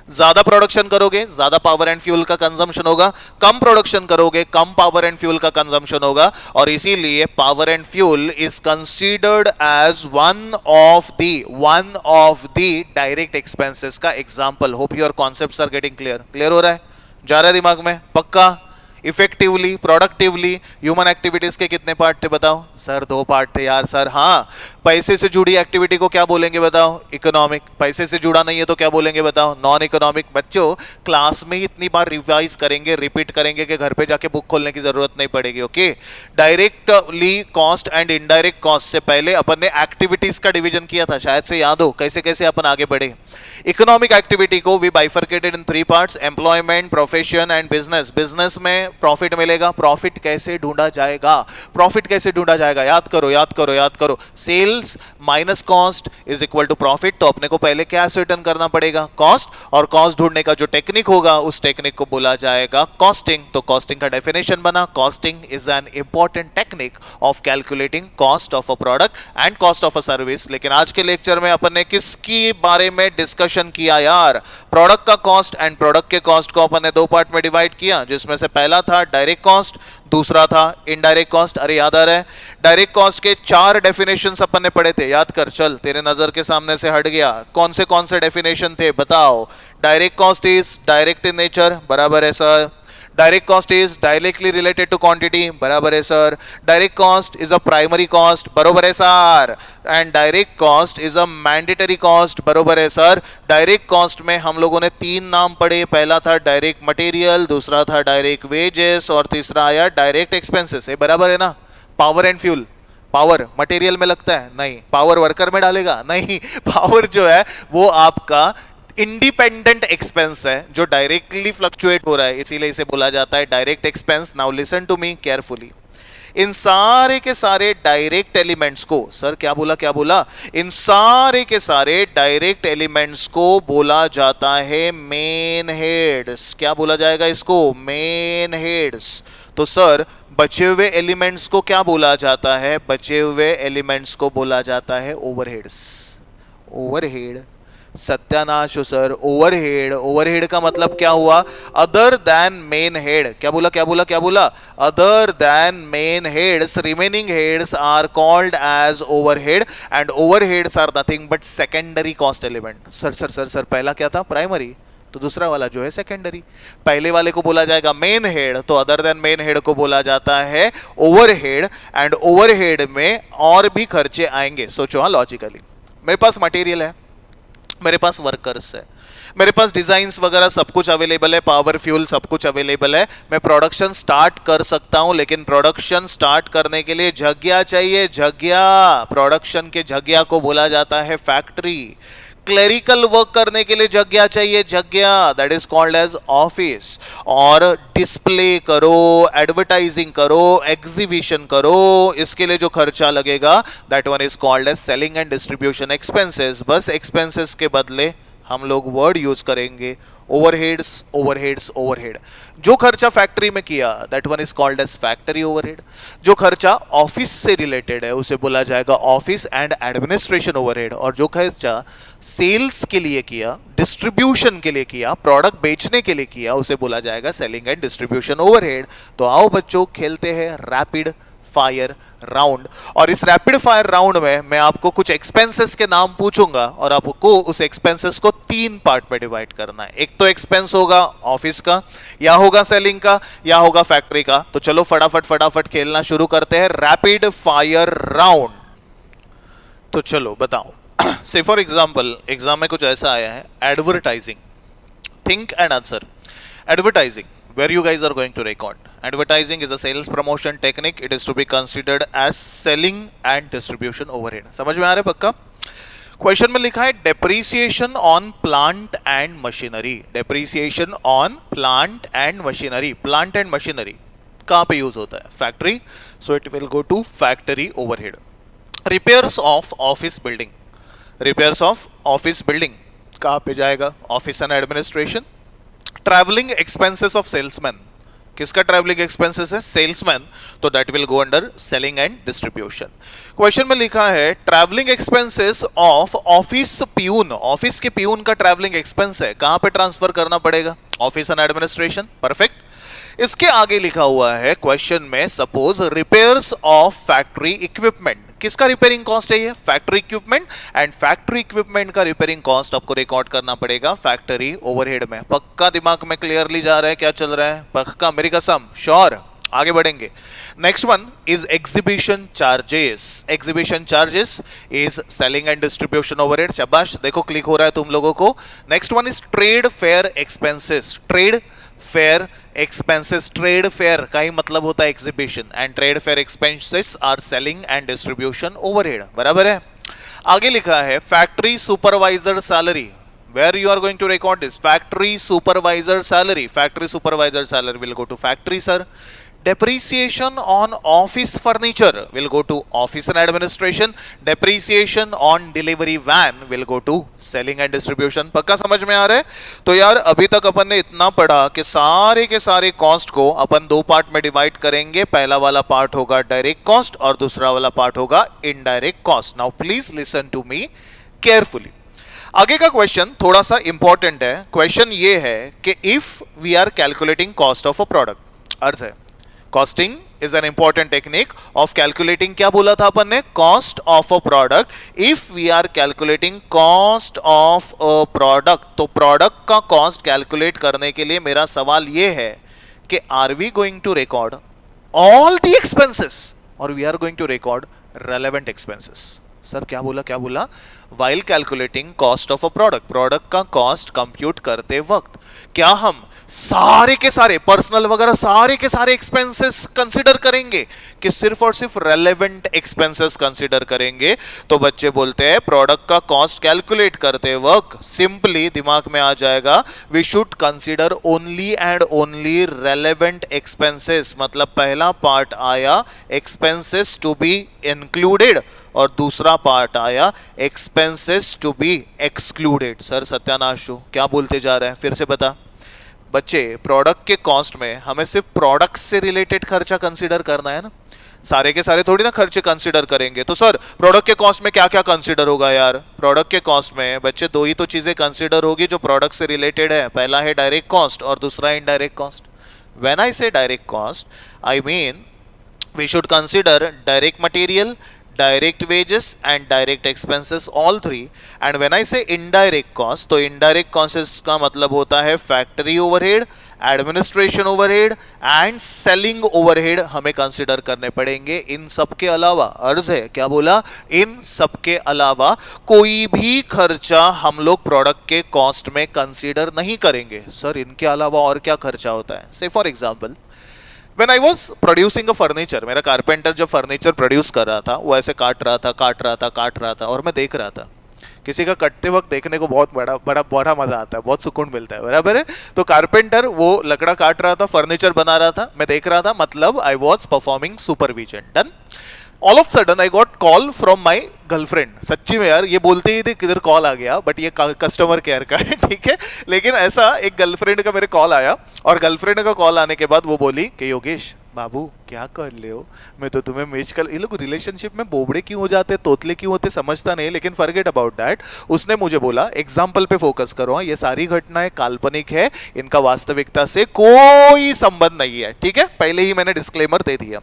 S1: ज्यादा प्रोडक्शन करोगे, ज्यादा पावर एंड फ्यूल का कंजम्पशन होगा। कम प्रोडक्शन करोगे, कम पावर एंड फ्यूल का कंजम्पशन होगा। और इसीलिए power and fuel is considered as one of the direct expenses का example. Hope your concepts are getting clear हो रहा है? जा रहा है दिमाग में? पक्का? इफेक्टिवली, प्रोडक्टिवली, ह्यूमन एक्टिविटीज के कितने पार्ट थे बताओ? सर 2 पार्ट थे यार। सर हाँ। पैसे से जुड़ी एक्टिविटी को क्या बोलेंगे बताओ? इकोनॉमिक। पैसे से जुड़ा नहीं है तो क्या बोलेंगे बताओ? Non economic. बच्चों क्लास में ही इतनी बार रिवाइज करेंगे, रिपीट करेंगे कि घर पे जाके बुक खोलने की जरूरत नहीं पड़ेगी। Okay. Directly cost and indirect cost से पहले अपन ने एक्टिविटीज का डिवीजन किया था, शायद से याद हो कैसे कैसे अपन आगे बढ़े। इकोनॉमिक एक्टिविटी को we bifurcated in 3 parts, employment, profession and business. Business में प्रॉफिट मिलेगा। प्रॉफिट कैसे ढूंढा जाएगा? प्रॉफिट कैसे ढूंढा जाएगा? याद करो, याद करो, याद करो। Sales minus cost is equal to profit. तो अपने को पहले क्या असर्टेन करना पड़ेगा? कॉस्ट। और कॉस्ट ढूंढने का जो टेक्निक होगा, उस टेक्निक को बोला जाएगा कॉस्टिंग। तो कॉस्टिंग का डेफिनेशन बना, costing is an important technique of calculating cost of a product and cost of a service. लेकिन आज के लेक्चर में अपन ने किसकी बारे में डिस्कशन किया यार? प्रोडक्ट का कॉस्ट एंड प्रोडक्ट के कॉस्ट को अपन ने 2 पार्ट में डिवाइड किया, जिसमें से पहला था डायरेक्ट कॉस्ट, दूसरा था इनडायरेक्ट कॉस्ट। अरे याद आ रहा है? डायरेक्ट कॉस्ट के 4 डेफिनेशंस अपन ने पढ़े थे, याद कर। चल तेरे नजर के सामने से हट गया। कौन से डेफिनेशन थे बताओ? Direct cost is direct in nature, बराबर है sir. Direct cost is directly related to quantity, बराबर है sir. Direct cost is a primary cost, बरोबर है sir. And direct cost is a mandatory cost, बरोबर है सर। डायरेक्ट कॉस्ट में हम लोगों ने 3 नाम पढ़े। पहला था डायरेक्ट मटेरियल, दूसरा था डायरेक्ट वेजेस और तीसरा आया डायरेक्ट एक्सपेंसेस। ये बराबर है ना? Power and fuel, power material में लगता है? नहीं। पावर वर्कर में डालेगा? नहीं। पावर जो है वो आपका इंडिपेंडेंट एक्सपेंस है, जो डायरेक्टली फ्लक्चुएट हो रहा है, इसीलिए इसे बोला जाता है direct expense. Now listen to me carefully. इन सारे के सारे डायरेक्ट एलिमेंट्स को, सर क्या बोला क्या बोला? इन सारे के सारे डायरेक्ट एलिमेंट्स को बोला जाता है मेन हेड्स। क्या बोला जाएगा इसको? Main heads. तो सर बचे हुए एलिमेंट्स को क्या बोला जाता है? बचे हुए एलिमेंट्स को बोला जाता है ओवरहेड्स। ओवरहेड, सत्यानाश हो सर। ओवरहेड, ओवरहेड का मतलब क्या हुआ? Other than main head. क्या बोला क्या बोला क्या बोला? Other than main heads, remaining heads are called as overhead and overheads are nothing but secondary cost element. Sir sir sir sir पहला क्या था? प्राइमरी। तो दूसरा वाला जो है सेकेंडरी। पहले वाले को बोला जाएगा मेन हेड, तो अदर देन मेन हेड को बोला जाता है ओवरहेड। एंड ओवरहेड में और भी खर्चे आएंगे। सोचो हाँ लॉजिकली, मेरे पास मटेरियल है, मेरे पास वर्कर्स है, मेरे पास डिजाइन्स वगैरह सब कुछ अवेलेबल है, पावर फ्यूल सब कुछ अवेलेबल है। मैं प्रोडक्शन स्टार्ट कर सकता हूं, लेकिन प्रोडक्शन स्टार्ट करने के लिए जगह चाहिए। जगह, प्रोडक्शन के जगह को बोला जाता है फैक्ट्री। क्लरिकल वर्क करने के लिए जगह चाहिए, जगह, that is called as office. और डिस्प्ले करो, एडवर्टाइजिंग करो, एग्जीबिशन करो, इसके लिए जो खर्चा लगेगा that one is called as selling and distribution expenses. बस एक्सपेंसेस के बदले हम लोग वर्ड यूज करेंगे ओवरहेड्स, ओवरहेड्स, ओवरहेड। जो खर्चा फैक्ट्री में किया that one is called as factory overhead. जो खर्चा ऑफिस से रिलेटेड है उसे बोला जाएगा ऑफिस एंड एडमिनिस्ट्रेशन ओवरहेड। और जो खर्चा सेल्स के लिए किया, डिस्ट्रीब्यूशन के लिए किया, प्रोडक्ट बेचने के लिए किया, उसे बोला जाएगा सेलिंग एंड डिस्ट्रीब्यूशन ओवरहेड। तो आओ बच्चों खेलते हैं रैपिड फायर राउंड। और इस रैपिड फायर राउंड में मैं आपको कुछ एक्सपेंसेस के नाम पूछूंगा और आपको उस एक्सपेंसेस को 3 पार्ट में डिवाइड करना है। एक तो एक्सपेंस होगा ऑफिस का, या होगा सेलिंग का, या होगा फैक्ट्री का। तो चलो फटाफट फटाफट खेलना शुरू करते हैं रैपिड फायर राउंड। तो चलो बताओ। से फॉर एग्जाम्पल एग्जाम में कुछ ऐसा आया है, advertising. Think and answer. Advertising, where you guys are going to record. Advertising is a sales promotion technique. It is to be considered as selling and distribution overhead. समझ में आ रहा है पक्का? क्वेश्चन में लिखा है depreciation on plant and machinery. Depreciation on plant and machinery. Plant and machinery कहां पे यूज होता है? Factory, so it will go to factory overhead. Repairs of office building. Repairs of office building कहां पे जाएगा? Office and administration. Travelling expenses of salesman, किसका travelling expenses है? Salesman, तो that will go under selling and distribution. Question में लिखा है travelling expenses of office peon. Office के प्यून का ट्रैवलिंग एक्सपेंस है, कहां पे ट्रांसफर करना पड़ेगा? Office and administration. परफेक्ट। इसके आगे लिखा हुआ है क्वेश्चन में, suppose repairs of factory equipment. किसका रिपेयरिंग कॉस्ट है ये? Factory equipment. And factory equipment का रिपेयरिंग कॉस्ट आपको रिकॉर्ड करना पड़ेगा फैक्ट्री ओवरहेड में। पक्का दिमाग में क्लियरली जा रहा है क्या चल रहा है? पक्का, मेरी कसम, श्योर। आगे बढ़ेंगे। Next one is exhibition charges. Exhibition charges is selling and distribution overhead. शाबाश, देखो क्लिक हो रहा है तुम लोगों को। Next one is trade fair expenses. Trade fair expenses. Trade fair का ही मतलब होता है exhibition, and trade fair expenses are selling and distribution overhead. बराबर है। आगे लिखा है factory supervisor salary. Where you are going to record this? Factory supervisor salary. Factory supervisor salary will go to factory sir. Depreciation on office furniture will go to office and administration. Depreciation on delivery van will go to selling and distribution. पक्का समझ में आ रहा है? तो यार अभी तक अपन ने इतना पढ़ा कि सारे के सारे कॉस्ट को अपन दो पार्ट में डिवाइड करेंगे। पहला वाला पार्ट होगा डायरेक्ट कॉस्ट और दूसरा वाला पार्ट होगा indirect cost. Now please listen to me carefully. आगे का क्वेश्चन थोड़ा सा इंपॉर्टेंट है। क्वेश्चन ये है कि if we are calculating cost of a product, अर्थ है costing is an important technique of calculating. क्या बोला था अपन ने? Cost of a product. If we are calculating cost of a product, तो प्रोडक्ट का कॉस्ट कैलकुलेट करने के लिए मेरा सवाल ये है कि are we going to record all the expenses और we are going to record relevant expenses? Sir क्या बोला, क्या बोला? While calculating cost of a product, product का कॉस्ट कंप्यूट करते वक्त क्या हम सारे के सारे पर्सनल वगैरह सारे के सारे एक्सपेंसेस कंसीडर करेंगे कि सिर्फ और सिर्फ रेलेवेंट एक्सपेंसेस कंसीडर करेंगे? तो बच्चे बोलते हैं प्रोडक्ट का कॉस्ट कैलकुलेट करते वक्त सिंपली दिमाग में आ जाएगा we should consider only and only relevant expenses. मतलब पहला पार्ट आया एक्सपेंसेस टू बी इंक्लूडेड और दूसरा पार्ट आया expenses to be excluded. Sir सत्यानाश क्या बोलते जा रहे हैं? फिर से बता। बच्चे प्रोडक्ट के कॉस्ट में हमें सिर्फ प्रोडक्ट से रिलेटेड खर्चा कंसीडर करना है ना, सारे के सारे थोड़ी ना खर्चे कंसीडर करेंगे। तो सर प्रोडक्ट के कॉस्ट में क्या क्या कंसीडर होगा यार? प्रोडक्ट के कॉस्ट में बच्चे दो ही तो चीजें कंसीडर होगी जो प्रोडक्ट से रिलेटेड है। पहला है डायरेक्ट कॉस्ट और दूसरा है indirect cost. When I say direct cost I mean we should consider direct material, direct wages and direct expenses, all three. And when I say indirect cost, तो indirect costs का मतलब होता है factory overhead, administration overhead and selling overhead हमें consider करने पड़ेंगे। इन सब के अलावा, अर्ज है क्या बोला? इन सब के अलावा कोई भी खर्चा हम लोग प्रोडक्ट के कॉस्ट में कंसीडर नहीं करेंगे। सर इनके अलावा और क्या खर्चा होता है? से for example When I was producing a furniture, मेरा कारपेंटर जब फर्नीचर प्रोड्यूस कर रहा था वो ऐसे काट रहा था और मैं देख रहा था। किसी का कटते वक्त देखने को बहुत बड़ा मजा आता है, बहुत सुकून मिलता है, बराबर है? तो कारपेंटर वो लकड़ा काट रहा था, फर्नीचर बना रहा था, मैं देख रहा था, मतलब I was performing supervision. Done. All of sudden I got call from my girlfriend. सच्ची में यार ये बोलते ही थे किधर कॉल आ गया, बट ये कस्टमर केयर का है, ठीक है। लेकिन ऐसा एक गर्लफ्रेंड का मेरे कॉल आया और गर्लफ्रेंड का कॉल आने के बाद वो बोली कि योगेश बाबू क्या कर ले हो, मैं तो तुम्हें मिस कर। ये लोग रिलेशनशिप में बोबड़े क्यों हो जाते, तोतले क्यों होते समझता नहीं, लेकिन फॉरगेट अबाउट दैट। उसने मुझे बोला एग्जाम्पल पे फोकस करो, ये सारी घटनाएं काल्पनिक है, इनका वास्तविकता से कोई संबंध नहीं है, ठीक है। पहले ही मैंने डिस्क्लेमर दे दिया।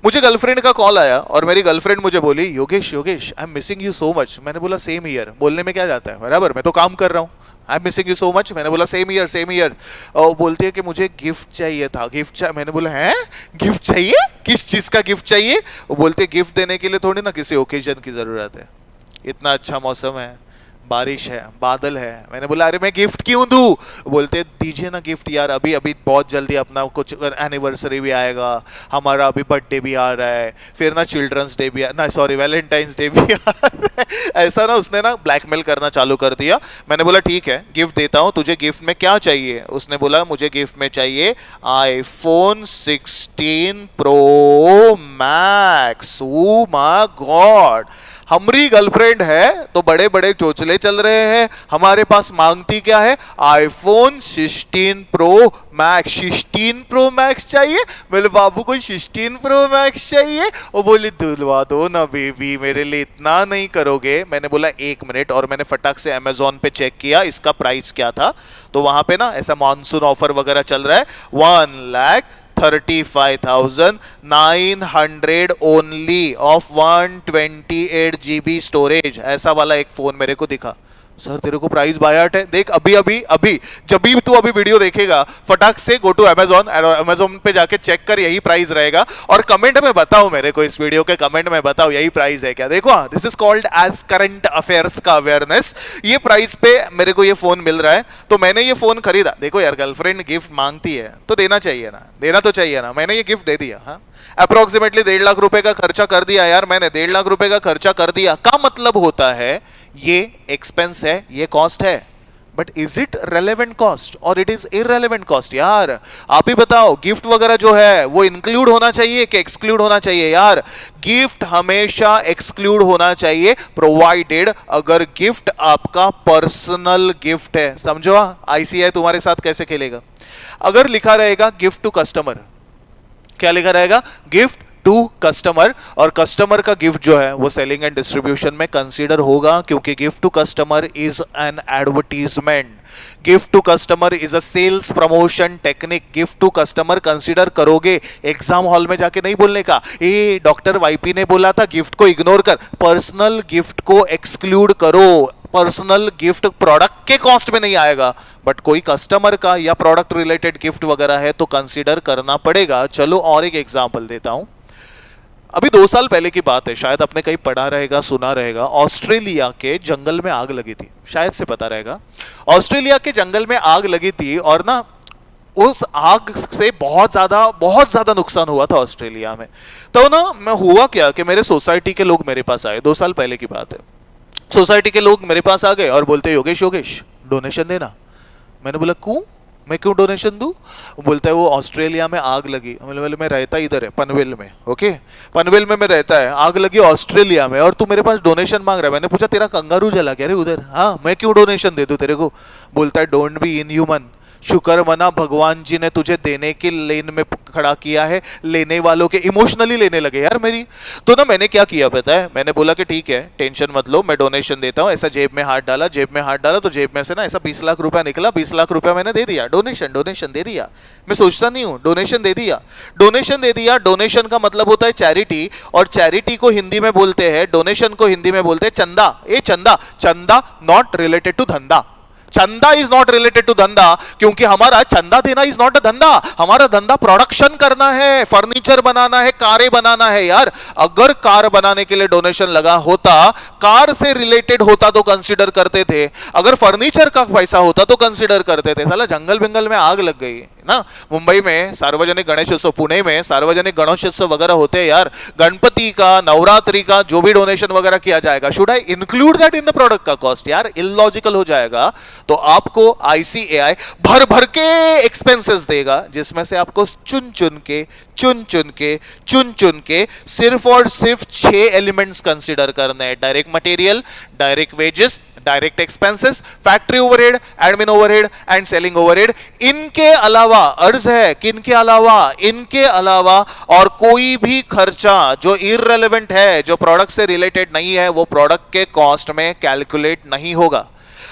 S1: मुझे गर्लफ्रेंड का कॉल आया और मेरी गर्लफ्रेंड मुझे बोली Yogesh I am missing you so much. मैंने बोला सेम ईयर, बोलने में क्या जाता है, बराबर, मैं तो काम कर रहा हूँ। I am missing you so much, मैंने बोला सेम ईयर। और बोलती है कि मुझे गिफ्ट चाहिए था, मैंने बोला हैं गिफ्ट चाहिए, किस चीज का गिफ्ट चाहिए? वो बोलते गिफ्ट देने के लिए थोड़ी ना किसी ओकेजन की जरूरत है, इतना अच्छा मौसम है, बारिश है, बादल है। मैंने बोला अरे मैं गिफ्ट क्यों दूं? बोलते दीजिए ना गिफ्ट यार, अभी अभी बहुत जल्दी अपना कुछ एनिवर्सरी भी आएगा, हमारा अभी बर्थडे भी आ रहा है, फिर ना चिल्ड्रंस डे भी ना, सॉरी वैलेंटाइंस डे भी आ रहा है। ऐसा ना उसने ना ब्लैकमेल करना चालू कर दिया। मैंने बोला ठीक है गिफ्ट देता हूँ, तुझे गिफ्ट में क्या चाहिए? उसने बोला मुझे गिफ्ट में चाहिए iPhone 16 Pro Max। O my God, हमारी गर्लफ्रेंड है तो बड़े बड़े चोचले चल रहे हैं, हमारे पास मांगती क्या है? iPhone 16 Pro Max। 16 Pro Max चाहिए? मेरे बाबू को 16 Pro Max चाहिए? वो बोली दिलवा दो ना बेबी, मेरे लिए इतना नहीं करोगे? मैंने बोला एक मिनट, और मैंने फटाक से अमेजोन पे चेक किया इसका प्राइस क्या था। तो वहां पे ना ऐसा मॉनसून ऑफर वगैरह चल रहा है, 1,35,900 ओनली ऑफ 128 GB स्टोरेज। ऐसा वाला एक फोन मेरे को दिखा। सर तेरे को प्राइस बायट है? देख अभी अभी अभी जब भी तू अभी वीडियो देखेगा फटाक से गो टू अमेजोन, अमेजोन पे जाके चेक कर, यही प्राइस रहेगा। और कमेंट में बताओ मेरे को, इस वीडियो के कमेंट में बताओ यही प्राइस है क्या। देखो this is called as current affairs का अवेयरनेस। ये प्राइस पे मेरे को ये फोन मिल रहा है तो मैंने ये फोन खरीदा। देखो यार गर्लफ्रेंड गिफ्ट मांगती है तो देना चाहिए ना, देना तो चाहिए ना। मैंने ये गिफ्ट दे दिया। हाँ अप्रोक्सीमेटली 1.5 लाख रुपए का खर्चा कर दिया यार मैंने, 1.5 लाख रुपए का खर्चा कर दिया। का मतलब होता है ये एक्सपेंस है, ये कॉस्ट है, but is it relevant cost और इट इज इररेलेवेंट कॉस्ट? यार आप ही बताओ, गिफ्ट वगैरह जो है वो इंक्लूड होना चाहिए कि एक्सक्लूड होना चाहिए? यार गिफ्ट हमेशा एक्सक्लूड होना चाहिए, प्रोवाइडेड अगर गिफ्ट आपका पर्सनल गिफ्ट है। समझो आईसीआई तुम्हारे साथ कैसे खेलेगा? अगर लिखा रहेगा गिफ्ट टू कस्टमर, क्या लिखा रहेगा? गिफ्ट टू कस्टमर, और कस्टमर का गिफ्ट जो है वो सेलिंग एंड डिस्ट्रीब्यूशन में कंसीडर होगा, क्योंकि gift to customer is an advertisement, gift to customer is a sales promotion technique. Gift to customer consider करोगे, एग्जाम हॉल में जाके नहीं बोलने का ए डॉक्टर वाईपी ने बोला था गिफ्ट को इग्नोर कर। पर्सनल गिफ्ट को एक्सक्लूड करो, पर्सनल गिफ्ट प्रोडक्ट के कॉस्ट में नहीं आएगा, बट कोई कस्टमर का या प्रोडक्ट रिलेटेड गिफ्ट वगैरह है तो कंसीडर करना पड़ेगा। चलो और एक एग्जांपल देता हूं। अभी 2 साल पहले की बात है, शायद आपने कहीं पढ़ा रहेगा, सुना रहेगा, ऑस्ट्रेलिया के जंगल में आग लगी थी, शायद से पता रहेगा। ऑस्ट्रेलिया के जंगल में आग लगी थी और ना उस आग से बहुत ज्यादा नुकसान हुआ था ऑस्ट्रेलिया में। तो ना मैं हुआ क्या कि मेरे सोसाइटी के लोग मेरे पास आए, 2 साल पहले की बात है। सोसाइटी के लोग मेरे पास आ गए और बोलते योगेश डोनेशन देना। मैंने बोला क्यों, मैं क्यों डोनेशन दूं? बोलता है वो ऑस्ट्रेलिया में आग लगी। बोले मैं रहता इधर है पनवेल में, ओके पनवेल में मैं रहता है, आग लगी ऑस्ट्रेलिया में और तू मेरे पास डोनेशन मांग रहा है। मैंने पूछा तेरा कंगारू जला क्या रे उधर? हाँ मैं क्यों डोनेशन दे दूं तेरे को? बोलता है डोंट बी इनह्यूमन, शुक्र मना भगवान जी ने तुझे देने की लेन में खड़ा किया है, लेने वालों के इमोशनली लेने लगे यार मेरी। तो ना मैंने क्या किया पता है, मैंने बोला कि ठीक है टेंशन मत लो, मैं डोनेशन देता हूं। ऐसा जेब में हाथ डाला, तो जेब में से ना ऐसा 20 लाख रुपया निकला, 20 लाख रुपया मैंने दे दिया, डोनेशन दे दिया। मैं सोचता नहीं हूं, डोनेशन दे दिया। डोनेशन का मतलब होता है चैरिटी, और चैरिटी को हिंदी में बोलते हैं, डोनेशन को हिंदी में बोलते हैं चंदा। ए चंदा नॉट रिलेटेड टू धंधा, चंदा इज नॉट रिलेटेड टू धंधा, क्योंकि हमारा चंदा देना इज नॉट अ धंधा, हमारा धंधा प्रोडक्शन करना है, फर्नीचर बनाना है, कारें बनाना है। यार अगर कार बनाने के लिए डोनेशन लगा होता, कार से रिलेटेड होता तो कंसीडर करते थे, अगर फर्नीचर का पैसा होता तो कंसीडर करते थे। साला जंगल बिंगल में आग लग गई ना। मुंबई में सार्वजनिक गणेशोत्सव, पुणे में सार्वजनिक गणेशोत्सव वगैरह होते हैं यार, गणपति का, नवरात्रि का जो भी डोनेशन वगैरह किया जाएगा, should I include that in the product का कॉस्ट? यार इलॉजिकल हो जाएगा। तो आपको आईसीएआई भर भर के एक्सपेंसेस देगा, जिसमें से आपको चुन चुन के सिर्फ और सिर्फ 6 एलिमेंट्स कंसीडर करने हैं। Direct material, direct wages, direct expenses, factory overhead, admin overhead and selling overhead. इनके अलावा अर्ज है कि इनके अलावा और कोई भी खर्चा जो इररिलेवेंट है, जो प्रोडक्ट से रिलेटेड नहीं है, वो प्रोडक्ट के कॉस्ट में कैलकुलेट नहीं होगा।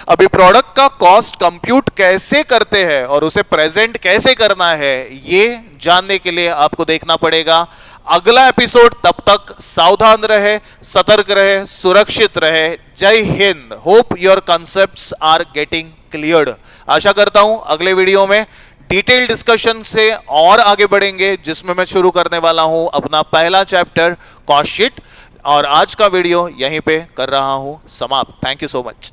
S1: अभी प्रोडक्ट का कॉस्ट कंप्यूट कैसे करते हैं और उसे प्रेजेंट कैसे करना है, ये जानने के लिए आपको देखना पड़ेगा अगला एपिसोड। तब तक सावधान रहे, सतर्क रहे, सुरक्षित रहे। जय हिंद। Hope your concepts are getting cleared. आशा करता हूं अगले वीडियो में डिटेल डिस्कशन से और आगे बढ़ेंगे, जिसमें मैं शुरू करने वाला हूं अपना पहला चैप्टर कॉस्ट शीट। और आज का वीडियो यहीं पे कर रहा हूं समाप्त। Thank you so much.